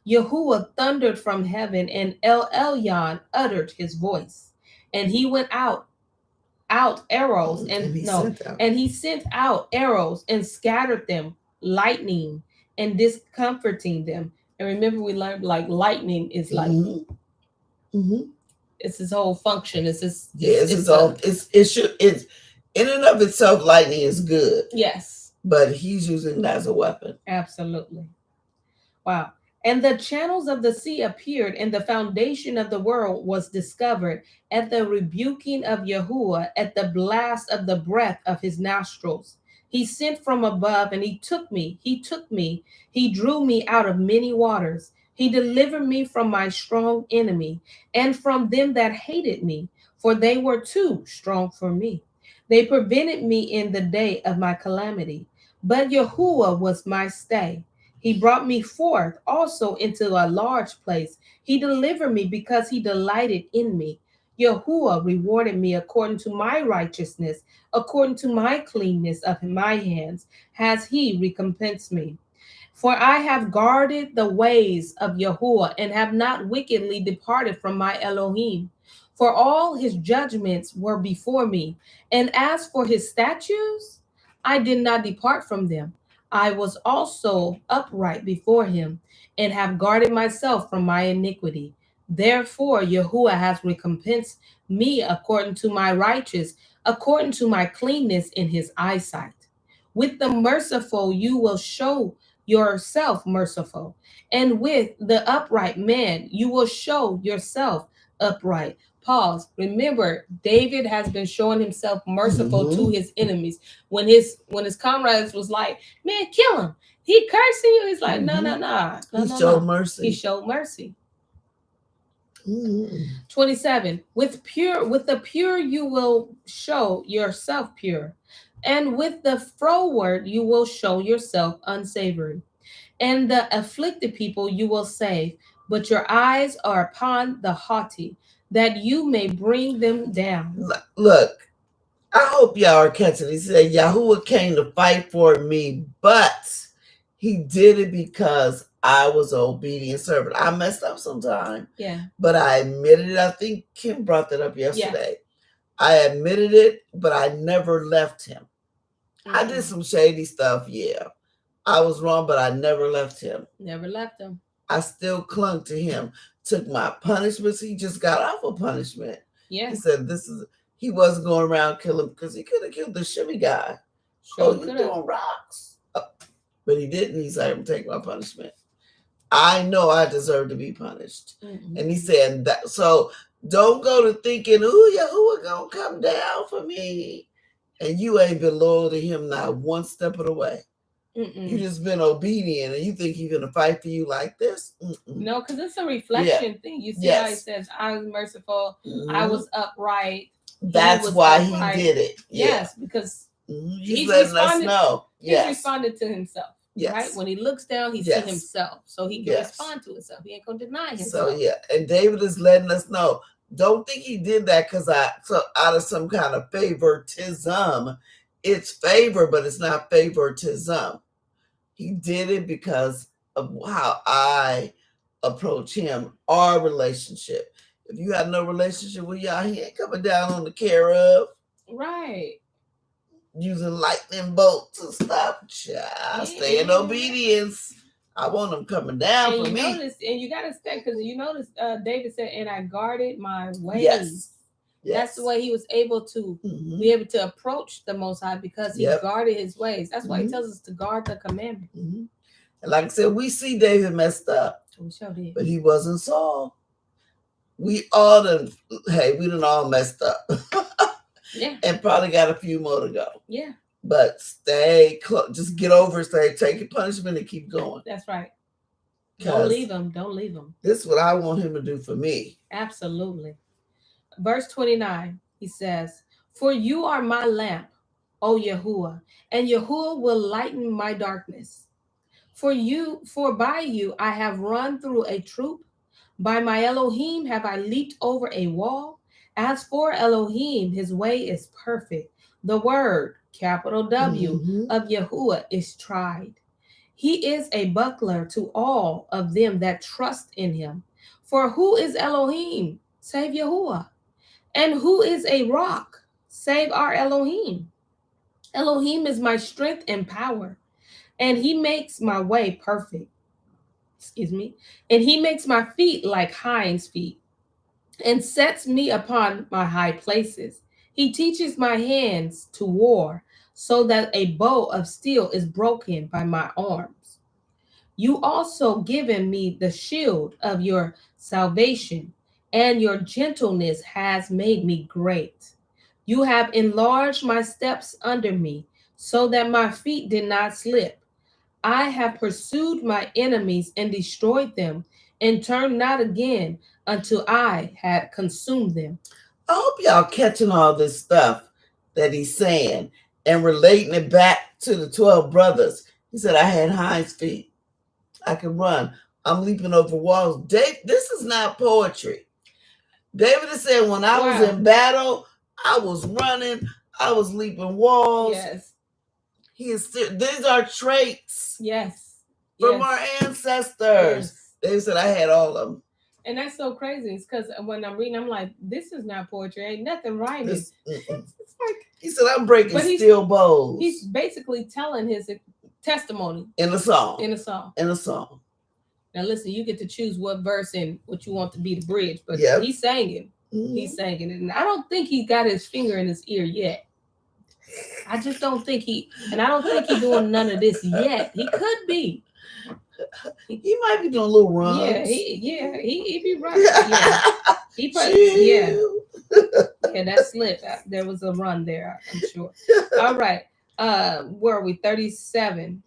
Yahuwah thundered from heaven, and El Elyon uttered his voice. And he went out arrows and he sent out arrows and scattered them, lightning and discomforting them. And remember, we learned like lightning is like it's his whole function. It's in and of itself, lightning is good. Yes, but he's using it as a weapon. Absolutely. Wow. And the channels of the sea appeared, and the foundation of the world was discovered at the rebuking of Yahuwah, at the blast of the breath of his nostrils. He sent from above, and he took me. He drew me out of many waters. He delivered me from my strong enemy, and from them that hated me, for they were too strong for me. They prevented me in the day of my calamity. But Yahuwah was my stay. He brought me forth also into a large place. He delivered me because he delighted in me. Yahuwah rewarded me according to my righteousness, according to my cleanness of my hands, has he recompensed me. For I have guarded the ways of Yahuwah and have not wickedly departed from my Elohim. For all his judgments were before me, and as for his statutes, I did not depart from them. I was also upright before him, and have guarded myself from my iniquity. Therefore, Yahuwah has recompensed me according to my righteous, according to my cleanness in his eyesight. With the merciful, you will show yourself merciful, and with the upright man, you will show yourself upright. Pause. Remember, David has been showing himself merciful to his enemies. When his comrades was like, "Man, kill him. He cursing you." He's like, "No. He showed mercy. He showed mercy." 27. With the pure you will show yourself pure, and with the froward you will show yourself unsavory, and the afflicted people you will save, but your eyes are upon the haughty, that you may bring them down. Look, I hope y'all are catching. He said, Yahuwah came to fight for me, but he did it because I was an obedient servant. I messed up sometime. Yeah. But I admitted it. I think Kim brought that up yesterday. I admitted it, but I never left him. I did some shady stuff, yeah. I was wrong, but I never left him. Never left him. I still clung to him. Took my punishments. He just got off a punishment. Yeah. He said he wasn't going around killing because he could have killed the shimmy guy. Sure, you throwing rocks. But he didn't. He's like, I'm taking my punishment. I know I deserve to be punished. And he said that. So don't go to thinking, ooh, Yahuwah gonna come down for me. And you ain't been loyal to him not one step of the way. You just been obedient, and you think he's gonna fight for you like this? No, because it's a reflection thing. You see how he says, "I was merciful, I was upright." That's why he did it. Yes, because he's letting us know. He's responded to himself. Yes. Right? When he looks down, he sees himself, so he can respond to himself. He ain't gonna deny himself. So and David is letting us know. Don't think he did that because out of some kind of favoritism. It's favor, but it's not favoritism. He did it because of how I approach him, our relationship. If you have no relationship with y'all, he ain't coming down on the care of. Right. Using lightning bolts and stuff. Child, stay in obedience. I want him coming down for me. And you got to stay, because you notice David said, and I guarded my ways. Yes. That's the way he was able to be able to approach the Most High, because he guarded his ways. That's why he tells us to guard the commandment. And like I said, we see David messed up. We sure did. But he wasn't Saul. We all done all messed up. And probably got a few more to go. Yeah. But stay close. Just get over it. Take your punishment and keep going. That's right. Don't leave him. Don't leave him. This is what I want him to do for me. Absolutely. Verse 29, he says, "For you are my lamp, O Yahuwah, and Yahuwah will lighten my darkness. For by you I have run through a troop. By my Elohim have I leaped over a wall. As for Elohim, his way is perfect. The word, capital W, of Yahuwah is tried. He is a buckler to all of them that trust in him. For who is Elohim, save Yahuwah? And who is a rock, save our Elohim? Elohim is my strength and power, and he makes my way perfect. And he makes my feet like hinds' feet, and sets me upon my high places. He teaches my hands to war, so that a bow of steel is broken by my arms. You also given me the shield of your salvation, and your gentleness has made me great. You have enlarged my steps under me, so that my feet did not slip. I have pursued my enemies and destroyed them, and turned not again until I had consumed them. I hope y'all catching all this stuff that he's saying and relating it back to the 12 brothers. He said, I had hinds feet. I can run. I'm leaping over walls. This is not poetry. David has said, when I was in battle, I was running. I was leaping walls. Yes. These are traits. Yes. From our ancestors. Yes. David said, I had all of them. And that's so crazy. It's because when I'm reading, I'm like, this is not poetry. Ain't nothing rhyming. It's like, he said, I'm breaking steel bowls. He's basically telling his testimony. In a song. In a song. In a song. Now listen, you get to choose what verse and what you want to be the bridge, but he's singing. Mm-hmm. He's singing. And I don't think he got his finger in his ear yet. I just don't think he's doing none of this yet. He could be. He might be doing little runs. Yeah, he be running. Yeah. He probably, yeah, that slip. There was a run there, I'm sure. All right. Where are we? 37.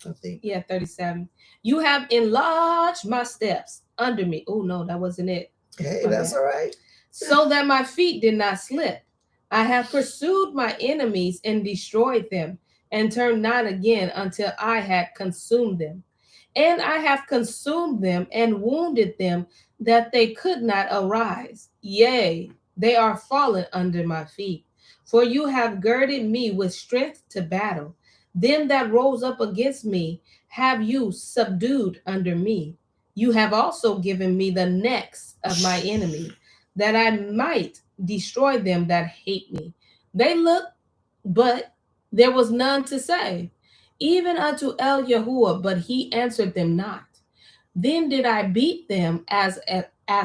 I think. Yeah, 37. You have enlarged my steps under me. Oh no, that wasn't it. Hey, that's all right. So that my feet did not slip. I have pursued my enemies and destroyed them, and turned not again until I had consumed them. And I have consumed them and wounded them, that they could not arise. Yea, they are fallen under my feet. For you have girded me with strength to battle. Them that rose up against me have you subdued under me. You have also given me the necks of my enemy, that I might destroy them that hate me. They looked, but there was none to say, even unto El Yahuwah, but he answered them not. Then did I beat them as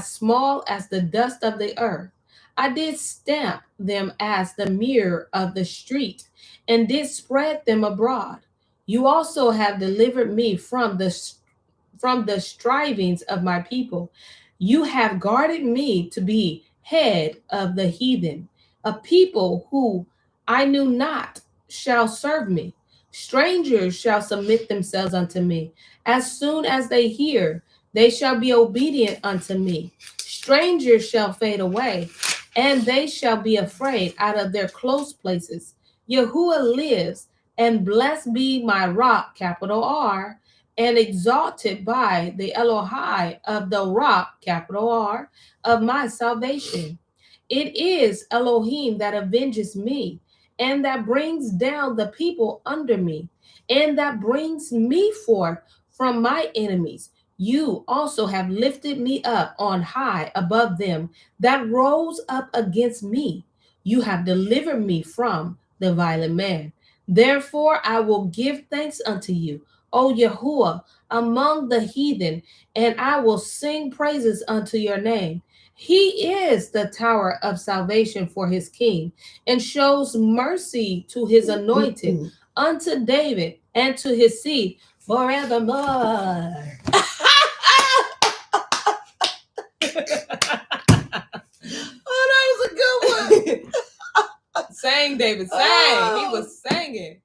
small as the dust of the earth. I did stamp them as the mirror of the street, and did spread them abroad. You also have delivered me from the strivings of my people. You have guarded me to be head of the heathen. A people who I knew not shall serve me. Strangers shall submit themselves unto me. As soon as they hear, they shall be obedient unto me. Strangers shall fade away, and they shall be afraid out of their close places. Yahuwah lives, and blessed be my rock, capital R, and exalted by the Elohai of the rock, capital R, of my salvation. It is Elohim that avenges me, and that brings down the people under me, and that brings me forth from my enemies. You also have lifted me up on high above them that rose up against me. You have delivered me from the violent man. Therefore I will give thanks unto you, O Yahuwah, among the heathen, and I will sing praises unto your name. He is the tower of salvation for his king, and shows mercy to his anointed, unto David and to his seed forevermore. Oh, that was a good one. Sang, David, sang. He was singing.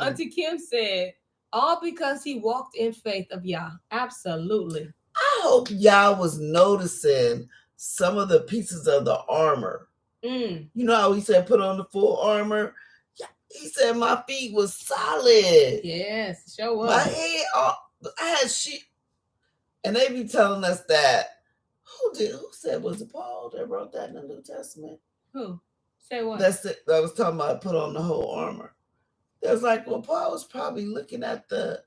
Auntie Kim said, all because he walked in faith of Yah. Absolutely. I hope y'all was noticing some of the pieces of the armor. You know how he said put on the full armor? Yeah, he said my feet was solid. Yes, show up. My head, I had sheep. And they be telling us that. Who said, was it Paul that wrote that in the New Testament? Who? Say what? That's it. I was talking about put on the whole armor. They was like, well, Paul was probably looking at the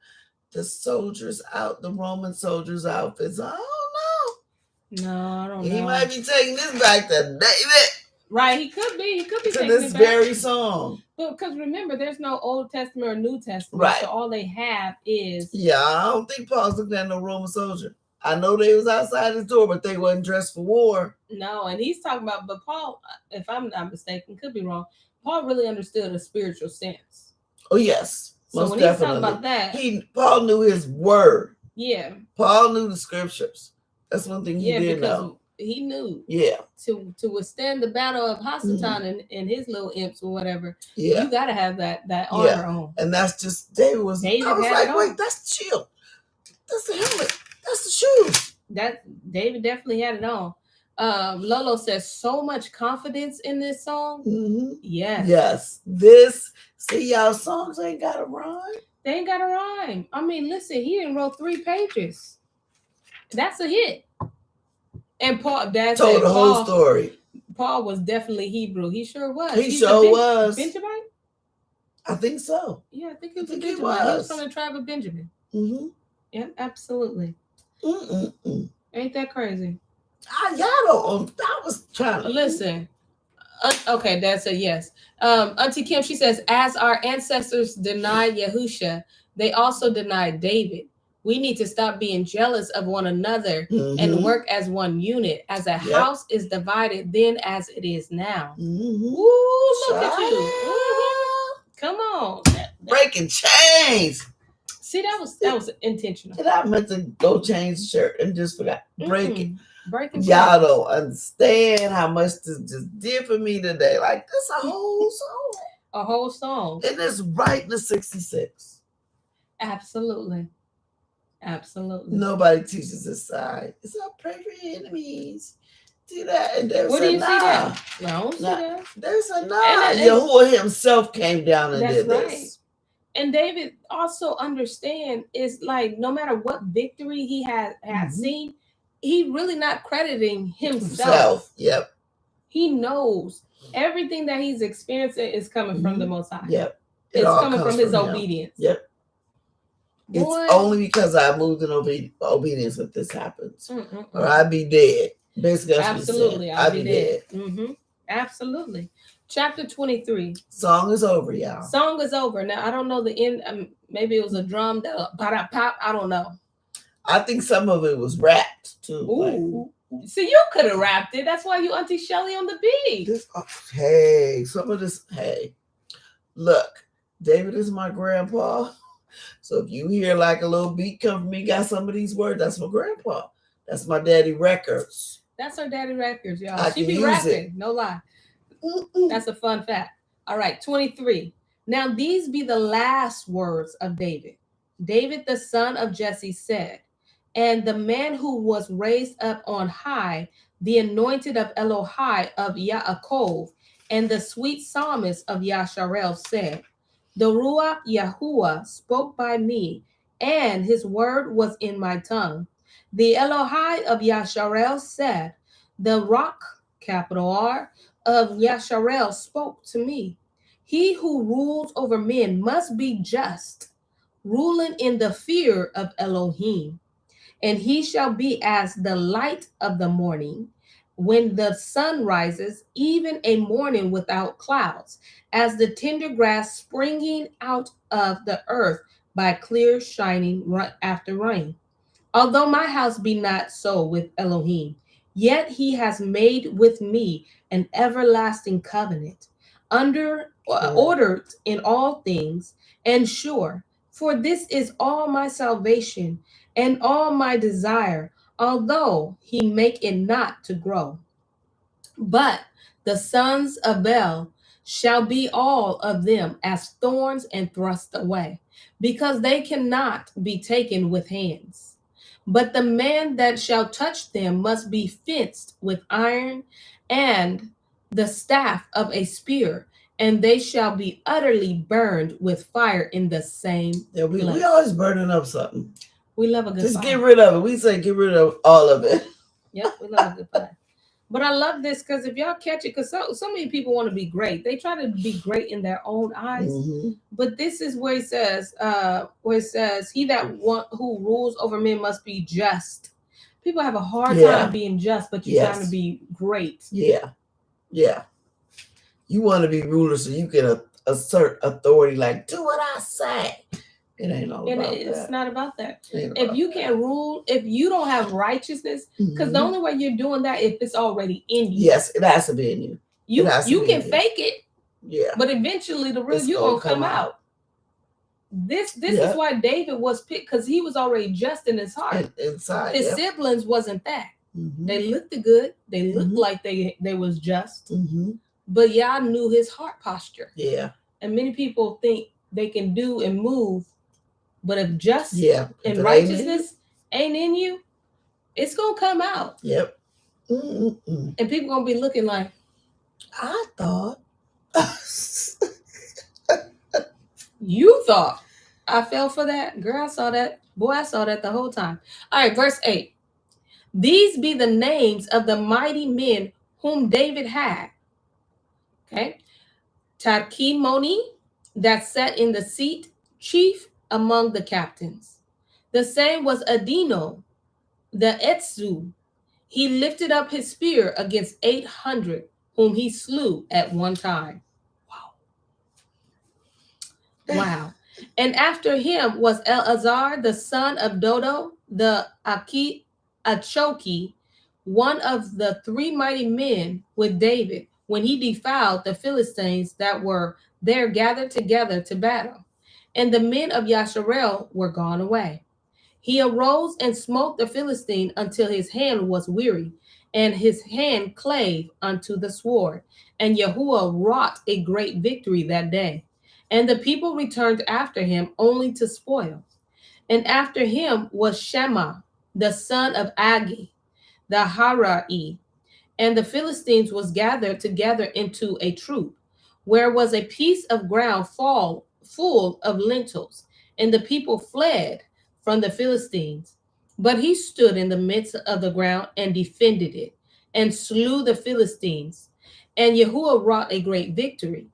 soldiers out, the Roman soldiers' outfits. I don't know. No, I don't know. He might be taking this back to David. Right, he could be. He could be taking this it back. very song. But because remember, there's no Old Testament or New Testament. Right. So all they have is. Yeah, I don't think Paul's looking at no Roman soldier. I know they was outside his door, but they wasn't dressed for war. No, and he's talking about, but Paul, if I'm not mistaken, could be wrong, Paul really understood a spiritual sense. Oh, yes. So Most when definitely. he's talking about that, Paul knew his word. Yeah. Paul knew the scriptures. That's one thing he did know. He knew. Yeah. To withstand the battle of Hasatan and his little imps or whatever. Yeah. You gotta have that armor on. And that's just David I was like, wait, that's the shield. That's the helmet. That's the shoes. David definitely had it on. Lolo says so much confidence in this song. Yes. See, y'all songs ain't got a rhyme. They ain't got a rhyme. I mean, listen, he didn't wrote 3 pages. That's a hit. And Paul told the whole story. Paul was definitely Hebrew. He sure was. He sure was. Benjamin? I think so. Yeah, I think he was Benjamin. He was from the tribe of Benjamin. Yeah, absolutely. Ain't that crazy? Y'all don't. I was trying to listen. Okay, that's a yes. Auntie Kim, she says, as our ancestors denied Yahusha, they also denied David. We need to stop being jealous of one another and work as one unit. As a house is divided then as it is now. Ooh, look at you. Come on. Breaking chains. See, that was intentional. And I meant to go change the shirt and just forgot. Breaking Y'all don't understand how much this just did for me today. Like, this a whole song. A whole song. And it's right in the 66. Absolutely. Nobody teaches this side. It's not pray for your enemies. Do that. And there's Where do you see that? No, I don't see that. There's a Yahuwah himself came down and did this. And David also understand is like no matter what victory he had seen, he really not crediting himself. Yep. He knows everything that he's experiencing is coming from the Most High. Yep. It's coming from his obedience. Yep. It's only because I moved in obedience that this happens. Or I'd be dead. Basically, absolutely. I'd be dead. Absolutely. Chapter 23. Song is over, y'all. Song is over. Now, I don't know the end. Maybe it was a drum that pop. I don't know. I think some of it was rapped too. Ooh. See, you could have rapped it. That's why you Auntie Shelly on the beat. Some of this. Hey, look, David is my grandpa. So if you hear like a little beat come from me, got some of these words, that's my grandpa. That's my daddy records. That's her daddy records, y'all. She be rapping, no lie. That's a fun fact. All right, 23. Now these be the last words of David. David, the son of Jesse, said, and the man who was raised up on high, the anointed of Elohai of Yaakov, and the sweet psalmist of Yasharel said, the Ruach Yahuwah spoke by me, and his word was in my tongue. The Elohai of Yasharel said, the rock, capital R, of Yasharel spoke to me. He who rules over men must be just, ruling in the fear of Elohim. And he shall be as the light of the morning, when the sun rises, even a morning without clouds, as the tender grass springing out of the earth by clear shining after rain. Although my house be not so with Elohim, yet he has made with me an everlasting covenant, ordered in all things, and sure. For this is all my salvation and all my desire, although he make it not to grow. But the sons of Bel shall be all of them as thorns and thrust away, because they cannot be taken with hands. But the man that shall touch them must be fenced with iron and the staff of a spear, and they shall be utterly burned with fire in the same place. We always burning up something. We love a good Just fire. Get rid of it. We say get rid of all of it. Yep, we love a good fire. But I love this because if y'all catch it, because so many people want to be great. They try to be great in their own eyes. But this is where it says, he who rules over men must be just. People have a hard time being just, but you're trying to be great. Yeah. You want to be ruler so you can assert authority, like, do what I say. It ain't all about that. It's not about that. If you can't rule, if you don't have righteousness, because the only way you're doing that if it's already in you. Yes, it has to be in you. You can fake it. Yeah. But eventually the real you gonna come out. This is why David was picked, because he was already just in his heart. Inside. His siblings wasn't that. They looked good. They looked like they was just. But Yah knew his heart posture. Yeah. And many people think they can do and move, but if just and righteousness ain't in you, it's gonna come out. Yep. And people gonna be looking like, I thought. You thought. I fell for that. Girl, I saw that. Boy, I saw that the whole time. All right, verse 8. These be the names of the mighty men whom David had. Okay. Tarkimoni, that sat in the seat, chief among the captains. The same was Adino, the Etzu. He lifted up his spear against 800, whom he slew at one time. Wow. And after him was Eleazar, the son of Dodo, the Achoki, one of the 3 mighty men with David, when he defiled the Philistines that were there gathered together to battle. And the men of Yasharel were gone away. He arose and smote the Philistine until his hand was weary, and his hand clave unto the sword. And Yahuwah wrought a great victory that day. And the people returned after him only to spoil. And after him was Shema, the son of Agi, the Harai. And the Philistines was gathered together into a troop, where was a piece of ground full of lentils. And the people fled from the Philistines. But he stood in the midst of the ground and defended it, and slew the Philistines. And Yahuwah wrought a great victory.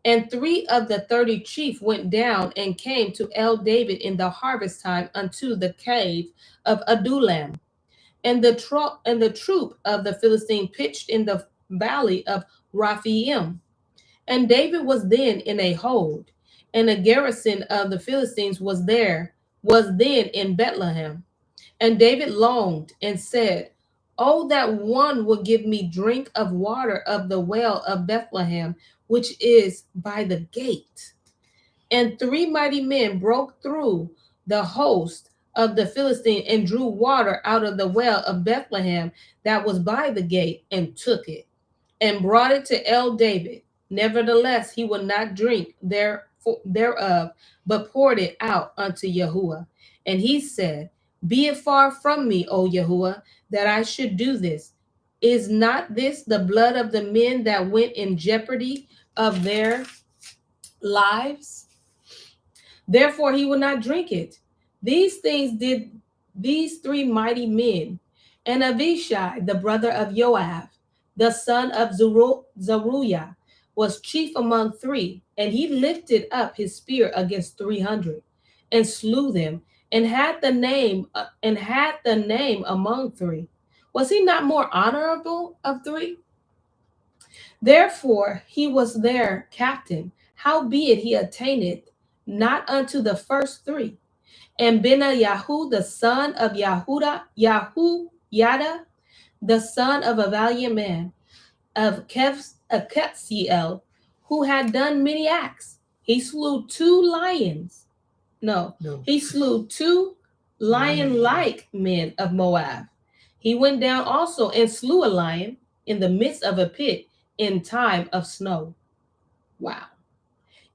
And 3 of the 30 chief went down and came to El David in the harvest time unto the cave of Adullam. And the troop of the Philistine pitched in the valley of Raphaim. And David was then in a hold, and a garrison of the Philistines was then in Bethlehem. And David longed and said, Oh, that one would give me drink of water of the well of Bethlehem, which is by the gate. And 3 mighty men broke through the host of the Philistine and drew water out of the well of Bethlehem that was by the gate, and took it and brought it to El David. Nevertheless, he would not drink thereof, but poured it out unto Yahuwah. And he said, Be it far from me, O Yahuwah, that I should do this. Is not this the blood of the men that went in jeopardy of their lives? Therefore he would not drink it. These things did these 3 mighty men. And Abishai, the brother of Joab, the son of Zeruiah, was chief among 3, and he lifted up his spear against 300, and slew them, and had the name among 3. Was he not more honorable of 3? Therefore he was their captain, howbeit he attained not unto the first 3. And Benayahu, the son of Yada, the son of a valiant man, of Ketziel, who had done many acts. He slew 2 lions. No. He slew 2 lion-like men of Moab. He went down also and slew a lion in the midst of a pit in time of snow. Wow.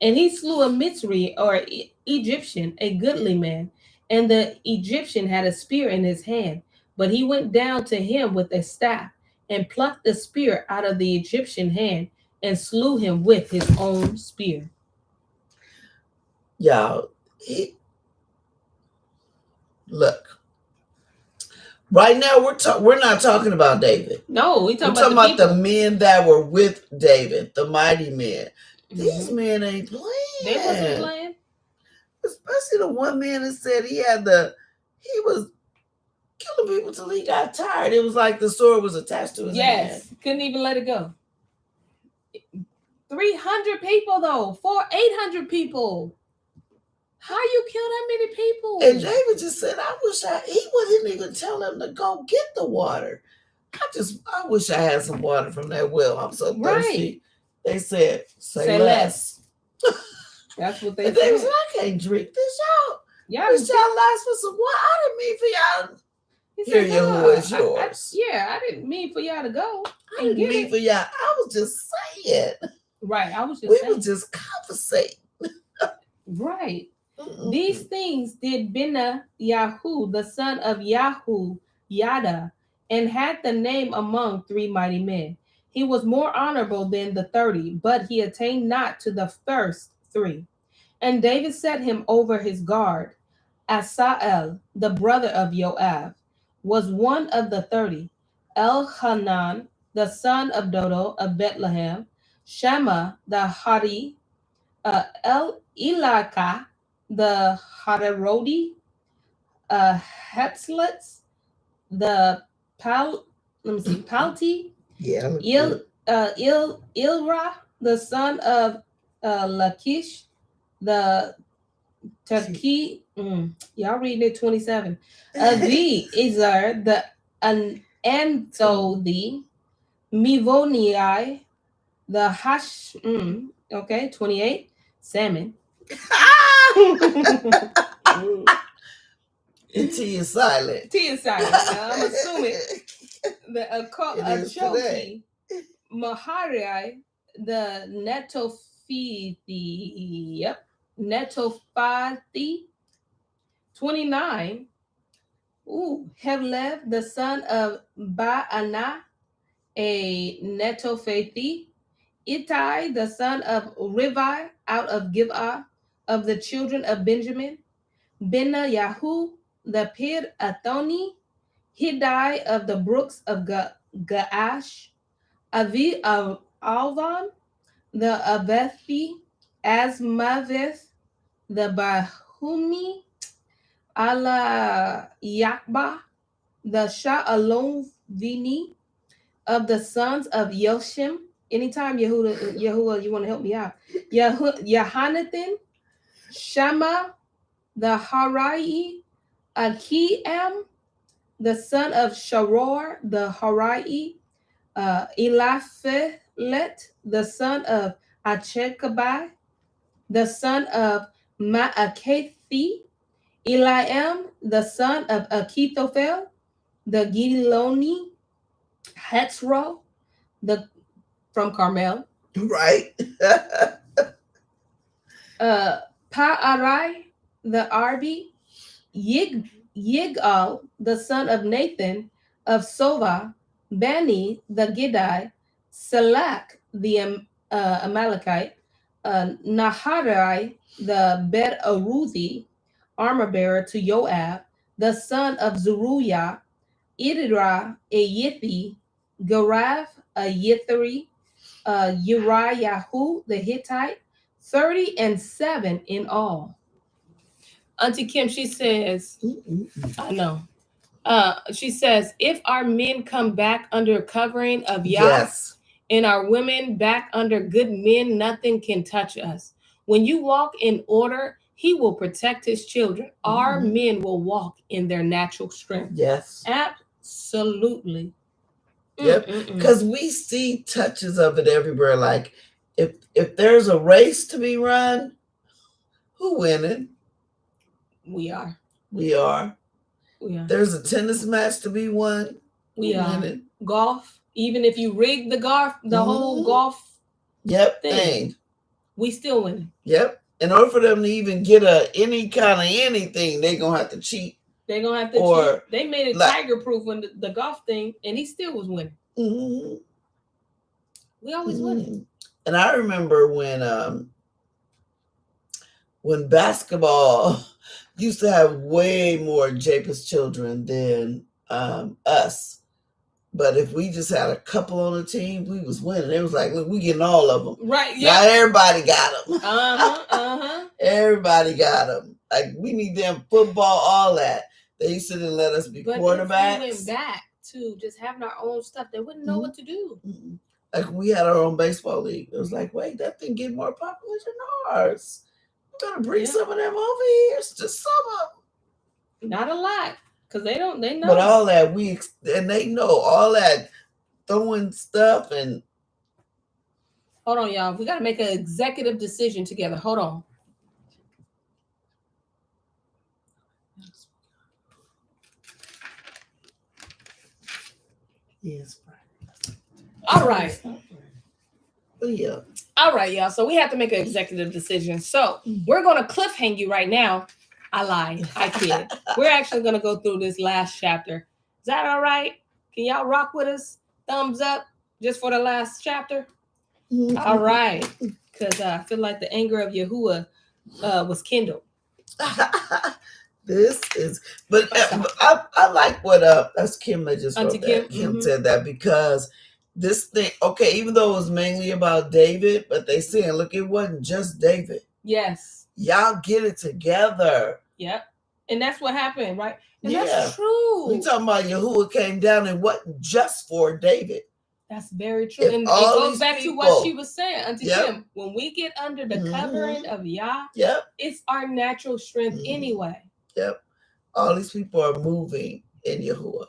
And he slew a Mitzri, or Egyptian, a goodly man, and the Egyptian had a spear in his hand, but he went down to him with a staff and plucked the spear out of the Egyptian hand and slew him with his own spear. Y'all, look. Right now, we're not talking about David. No, we're talking about the men that were with David, the mighty men. These men ain't playing. They wasn't playing. Especially the one man that said he was killing people till he got tired. It was like the sword was attached to his hand. Couldn't even let it go. 300 people though, 800 people. How you kill that many people? And David just said, he wouldn't even tell them to go get the water. I wish I had some water from that well. I'm so thirsty. They said, say less. That's what they And they was said. like, I can't drink this, y'all. Yeah, This y'all last for some water. I didn't mean for y'all. Here, Yahuwah is yours. I didn't mean for y'all to go. I didn't mean for y'all. I was just saying. Right. I was just we saying. was just conversating. Right. These things did Bina Yahu, the son of Yahu, Yada, and had the name among 3 mighty men. He was more honorable than the 30, but he attained not to the first 3. And David set him over his guard. Asael, the brother of Joab, was one of the 30. Elhanan, the son of Dodo of Bethlehem, Shema, the Hari, Elika, the Haderodi, Hetzlitz, the Palti, Ilra, the son of Lachish, the Taki, y'all reading it 27. Avi Izar, the Anthodi, Mivonii, the Hash, 28. Salmon. T is silent. T is silent. Now, I'm assuming the Achoki, Maharai, the Netofithi, Netofathi, 29. Hevlev, the son of Ba'ana, a Netophathi, Ittai, the son of Rivi, out of Giv'ah, of the children of Benjamin, Bena Yahu, the Pir Athoni, Hiddai of the brooks of Gaash, Avi of Alvan, the Avethi, Asmaveth, the Bahumi, Ala Yakba, the Sha'alon of the sons of Yoshim. Anytime Yahuwah, you want to help me out. Yahanathan, Shama, the Harai, Akiam, the son of Sharor, the Harai, Eliphelet, the son of Achekabai, the son of Ma'akethi, Eliam, the son of Akithophel, the Giloni, Hetzro, from Carmel. Right. Pa'arai, the Arbi, Yigal, the son of Nathan, of Sova, Bani, the Gidai, Salak, the Amalekite, Naharai, the Bet Aruthi, armor bearer to Joab, the son of Zeruiah, Idra, a Yithi, Garav, a Yithri, Uriahu, the Hittite, 37 in all. Auntie Kim, she says, I know. She says, if our men come back under covering of Yah, yes, and our women back under good men, nothing can touch us. When you walk in order, he will protect his children. Our men will walk in their natural strength. Yes. Absolutely. Yep. Because we see touches of it everywhere. Like if there's a race to be run, who winning? We are. We are. We are. There's a tennis match to be won. We are. Winning? Golf. Even if you rig the whole golf thing, we still winning. Yep. In order for them to even get any kind of anything, they're gonna have to cheat. They're gonna have to cheat. They made it tiger proof when the golf thing, and he still was winning. We always win. And I remember when basketball used to have way more Japheth children than us. But if we just had a couple on the team, we was winning. It was like, look, we getting all of them. Right, yeah. Not everybody got them. Uh-huh. Everybody got them. Like, we need them football, all that. They used to let us be quarterbacks. If we went back to just having our own stuff, they wouldn't know what to do. Like, we had our own baseball league. It was like, wait, that thing get more popular than ours. We're going to bring some of them over here. It's just some of them. Not a lot. Because they know. But all that, and they know all that throwing stuff and. Hold on, y'all. We got to make an executive decision together. Hold on. Yes. All right. Yeah. All right, y'all. So we have to make an executive decision. So we're going to cliffhang you right now. I lied. I kid. We're actually going to go through this last chapter. Is that all right? Can y'all rock with us? Thumbs up just for the last chapter? All right. Because I feel like the anger of Yahuwah was kindled. This is, but I like what that's Kim that just wrote that. Kim said that because this thing, okay, even though it was mainly about David, but they saying, look, it wasn't just David. Yes. Y'all get it together. Yep. And that's what happened, right? And that's true. We talking about Yahuwah came down and wasn't just for David. That's very true. And it goes back to what she was saying, Auntie Kim. When we get under the covering of Yah, it's our natural strength anyway. Yep. All these people are moving in Yahuwah.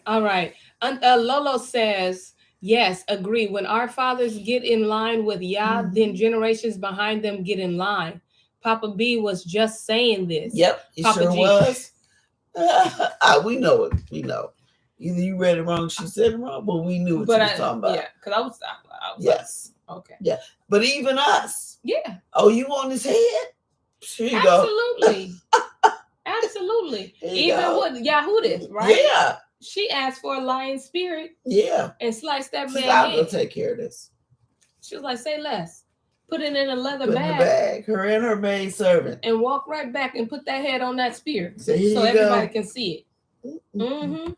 All right. Lolo says, yes, agree. When our fathers get in line with Yah, then generations behind them get in line. Papa B was just saying this. Yep, he Papa sure G. was. We know it. We know. Either you read it wrong, she said it wrong, but we knew what you was talking about. Yeah, because I was yes. Okay. Yeah. But even us. Yeah. Oh, you on his head? Here you Absolutely. Absolutely. Even with Yahudis, right? Yeah. She asked for a lion spirit. Yeah. And sliced that man's head. I'm going to take care of this. She was like, say less. Put it in a leather bag. In the bag. Her and her maid servant. And walk right back and put that head on that spear. So everybody can see it.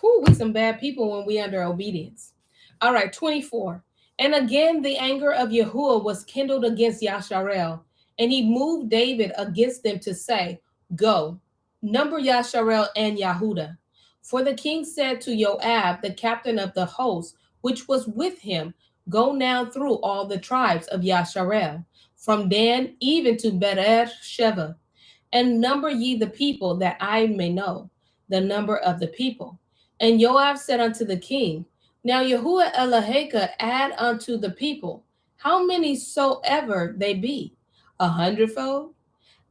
Whew, we some bad people when we under obedience. All right, 24. And again, the anger of Yahuwah was kindled against Yasharel, and he moved David against them to say, go, number Yasharel and Yahudah. For the king said to Joab, the captain of the host, which was with him, go now through all the tribes of Yasharel, from Dan even to Beer-sheva, and number ye the people, that I may know the number of the people. And Joab said unto the king, now Yahuwah Eloheka add unto the people, how many soever they be, 100-fold,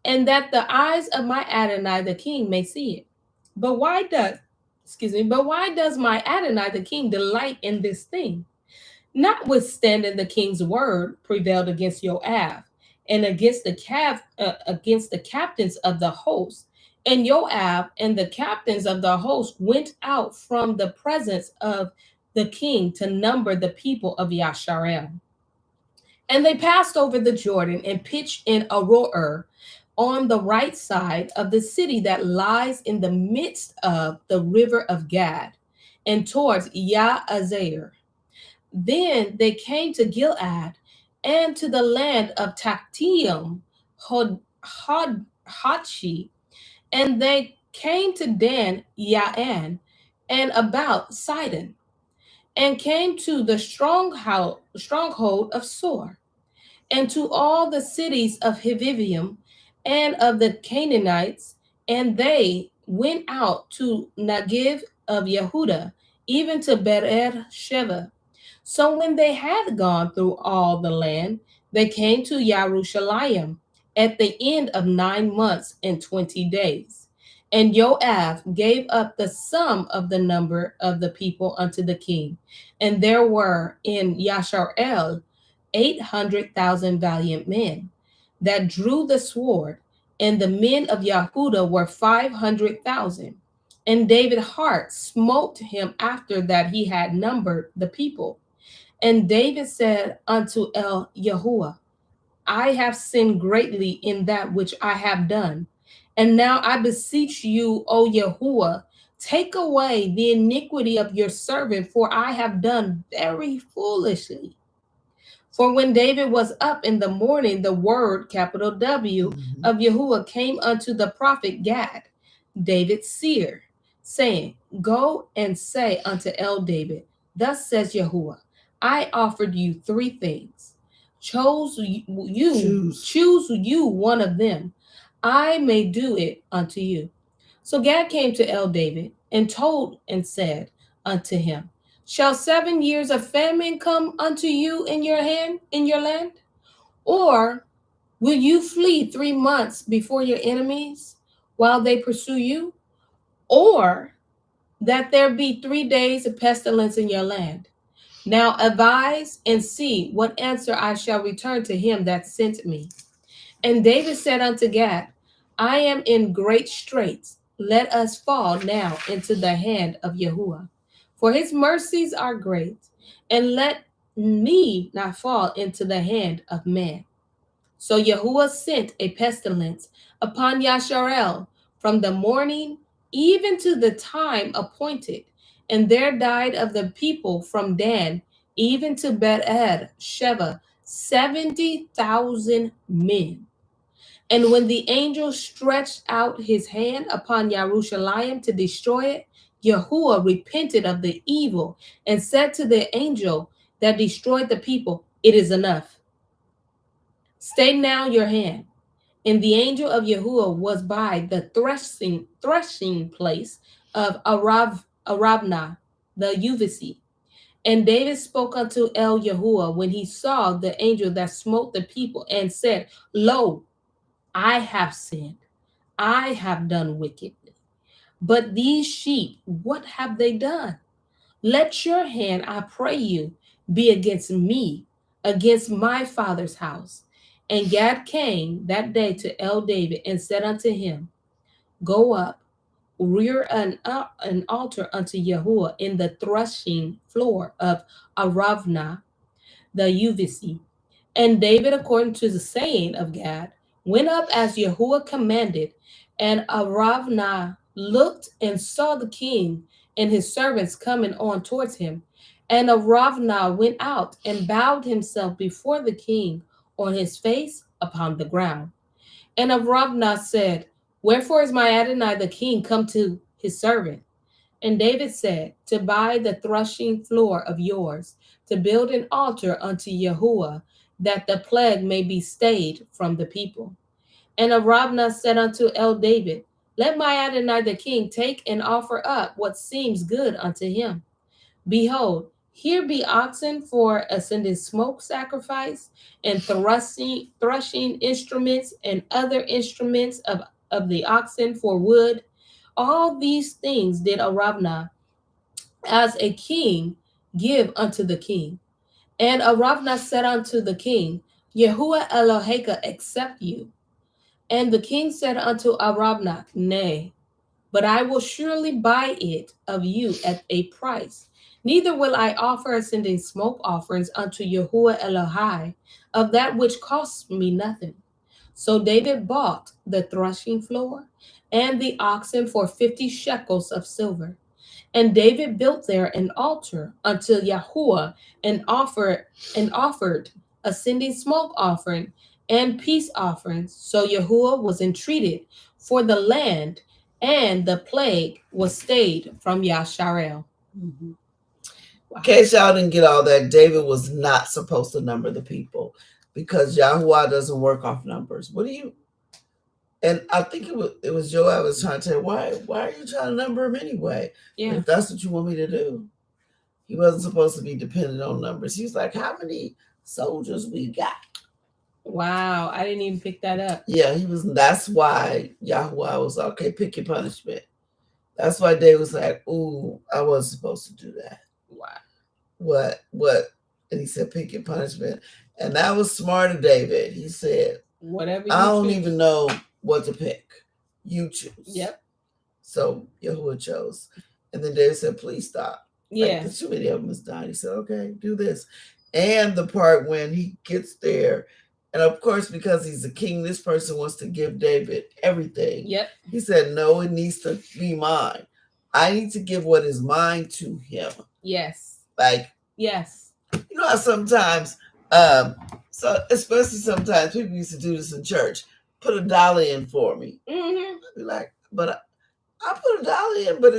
and that the eyes of my Adonai the king may see it. But why does my Adonai the king delight in this thing? Notwithstanding the king's word prevailed against Joab and against the captains of the host. And Joab and the captains of the host went out from the presence of the king to number the people of Yasharel. And they passed over the Jordan and pitched in Aroer on the right side of the city that lies in the midst of the river of Gad and towards Yahazir. Then they came to Gilead and to the land of Tactium Hodshi, and they came to Dan Yaan and about Sidon, and came to the stronghold of Sor, and to all the cities of Hivivium and of the Canaanites, and they went out to Negev of Yehudah, even to Beer-sheva. So when they had gone through all the land, they came to Jerusalem at the end of 9 months and 20 days. And Joab gave up the sum of the number of the people unto the king. And there were in Yasharel 800,000 valiant men that drew the sword, and the men of Yehudah were 500,000. And David's heart smote him after that he had numbered the people. And David said unto Yahuwah, I have sinned greatly in that which I have done. And now I beseech you, O Yahuwah, take away the iniquity of your servant, for I have done very foolishly. For when David was up in the morning, the word, capital W, of Yahuwah came unto the prophet Gad, David's seer, saying, go and say unto David, thus says Yahuwah, I offered you 3 things. Choose you one of them. I may do it unto you. So Gad came to David and told and said unto him, shall 7 years of famine come unto you in your land? Or will you flee 3 months before your enemies while they pursue you? Or that there be 3 days of pestilence in your land. Now advise and see what answer I shall return to him that sent me. And David said unto Gad, I am in great straits. Let us fall now into the hand of Yahuwah, for his mercies are great, and let me not fall into the hand of man. So Yahuwah sent a pestilence upon Yasharel from the morning even to the time appointed, and there died of the people from Dan even to Bet Sheva 70,000 men. And when the angel stretched out his hand upon Jerusalem to destroy it, Yahuwah repented of the evil and said to the angel that destroyed the people, It is enough. Stay now your hand. And the angel of Yahuwah was by the threshing place of Arabna, the Uvisi. And David spoke unto El Yahuwah when he saw the angel that smote the people, and said, Lo, I have sinned. I have done wickedly. But these sheep, what have they done? Let your hand, I pray you, be against me, against my father's house. And Gad came that day to El David and said unto him, Go up, rear an altar unto Yahuwah in the threshing floor of Aravna, the Uvisi. And David, according to the saying of Gad, went up as Yahuwah commanded, and Aravna looked and saw the king and his servants coming on towards him. And Aravna went out and bowed himself before the king on his face upon the ground. And Aravna said, Wherefore is my Adonai the king come to his servant? And David said, To buy the threshing floor of yours, to build an altar unto Yahuwah, that the plague may be stayed from the people. And Arabna said unto El David, Let my Adonai the king take and offer up what seems good unto him. Behold, here be oxen for ascending smoke sacrifice, and threshing instruments, and other instruments of the oxen for wood. All these things did Arabna as a king give unto the king. And Aravna said unto the king, Yahuwah Eloheka accept you. And the king said unto Aravna, Nay, but I will surely buy it of you at a price. Neither will I offer ascending smoke offerings unto Yahuwah Elohai of that which costs me nothing. So David bought the threshing floor and the oxen for 50 shekels of silver. And David built there an altar unto Yahuwah, and offered ascending smoke offering and peace offerings. So Yahuwah was entreated for the land, and the plague was stayed from Yasharel. Mm-hmm. Wow. In case y'all didn't get all that, David was not supposed to number the people, because Yahuwah doesn't work off numbers. What do you? And I think it was Joe I was trying to tell, why are you trying to number him anyway? Yeah. If that's what you want me to do. He wasn't supposed to be dependent on numbers. He was like, how many soldiers we got? Wow, I didn't even pick that up. Yeah, he was. That's why Yahuwah was okay, pick your punishment. That's why David was like, ooh, I wasn't supposed to do that. Wow. What? And he said, pick your punishment. And that was smart of David. He said, whatever I don't even know what to pick. You choose. Yep. So Yahuwah chose. And then David said, please stop. Yeah. Like, there's too many of them is dying. He said, okay, do this. And the part when he gets there, and of course, because he's a king, this person wants to give David everything. Yep. He said, no, it needs to be mine. I need to give what is mine to him. Yes. Like, yes. You know how sometimes, so especially sometimes people used to do this in church, put $1 in for me. Mm-hmm. I'd be like, but I put $1 in, but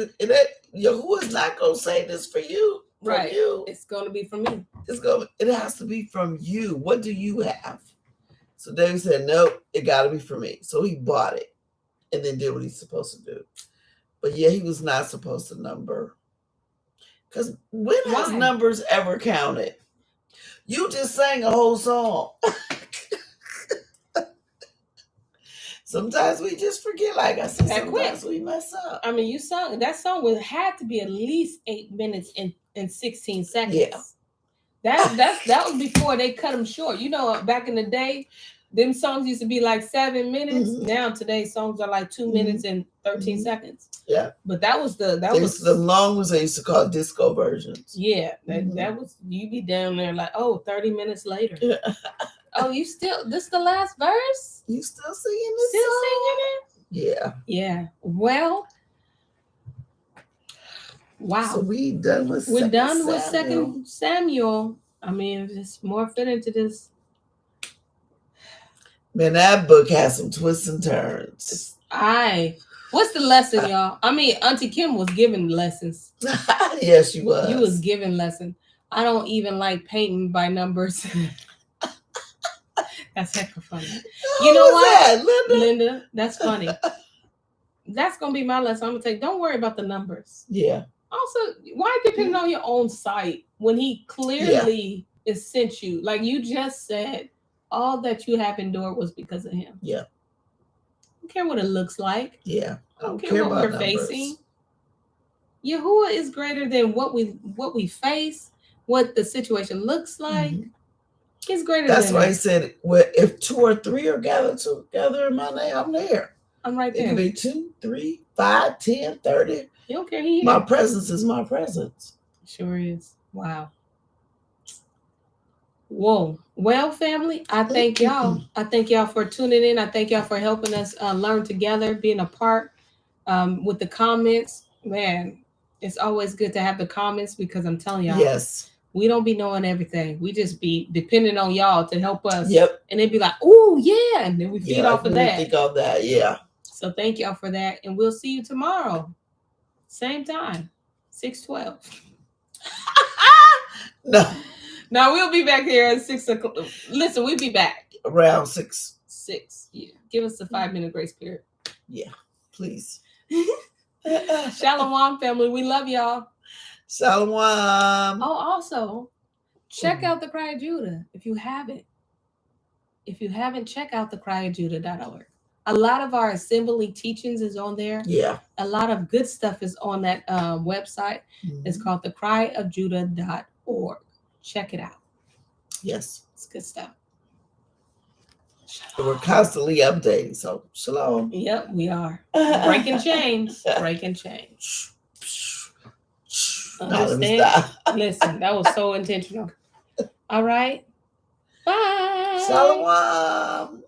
Yahuwah's not gonna say this for you. Right. You. It's gonna be from me. It has to be from you. What do you have? So David said, nope, it gotta be for me. So he bought it and then did what he's supposed to do. But yeah, he was not supposed to number. Because when has numbers ever counted? You just sang a whole song. Sometimes we just forget, like I said, That sometimes quick. we mess up. I mean, you sung that song would had to be at least 8 minutes and 16 seconds. Yeah. That was before they cut them short. You know, back in the day, them songs used to be like 7 minutes. Mhm. Now today's songs are like 2 minutes and 13 seconds. Yeah. But that was the long ones they used to call disco versions. Yeah, that was, you be down there like, oh, 30 minutes later. Oh, you still, this the last verse? You still singing this Still song? singing it? Yeah. Yeah. Well, wow. So we're done with Second Samuel. I mean, it's more fitting to this. Man, that book has some twists and turns. What's the lesson, y'all? I mean, Auntie Kim was giving lessons. Yes, she was. You was giving lesson. I don't even like painting by numbers. That's heck of funny. You know what, Linda? That's funny. That's gonna be my lesson. I'm gonna take. Don't worry about the numbers. Yeah. Also, why depend on your own sight when he clearly is sent you? Like you just said, all that you have endured was because of him. Yeah. I don't care what it looks like. Yeah. I don't care what we're facing. Yahuwah is greater than what we face, what the situation looks like. Mm-hmm. He's greater That's than why he said, well, if 2 or 3 are gathered together in my name, I'm there. I'm right there. It can be 2, 3, 5, 10, 30. You don't care. He my presence is my presence. Sure is. Wow. Whoa. Well, family, I thank y'all. I thank y'all for tuning in. I thank y'all for helping us learn together, being a part with the comments. Man, it's always good to have the comments because I'm telling y'all. Yes. We don't be knowing everything. We just be depending on y'all to help us. Yep. And they'd be like, oh, yeah. And then we feed off of that. Think of that. Yeah. So thank y'all for that. And we'll see you tomorrow. Same time. 6:12. No. Now we'll be back here at 6 o'clock. Listen, we'll be back. Around 6. 6. Yeah. Give us a 5-minute grace period. Yeah. Please. Shalom, family. We love y'all. Shalom. Oh, also, check out the Cry of Judah if you haven't. If you haven't, check out thecryofjudah.org. A lot of our assembly teachings is on there. Yeah. A lot of good stuff is on that website. Mm-hmm. It's called thecryofjudah.org. Check it out. Yes. It's good stuff. Shalom. We're constantly updating. So, shalom. Yep, we are. Breaking chains. Breaking chains. Understand? Listen, that was so intentional. All right. Bye. Shalom.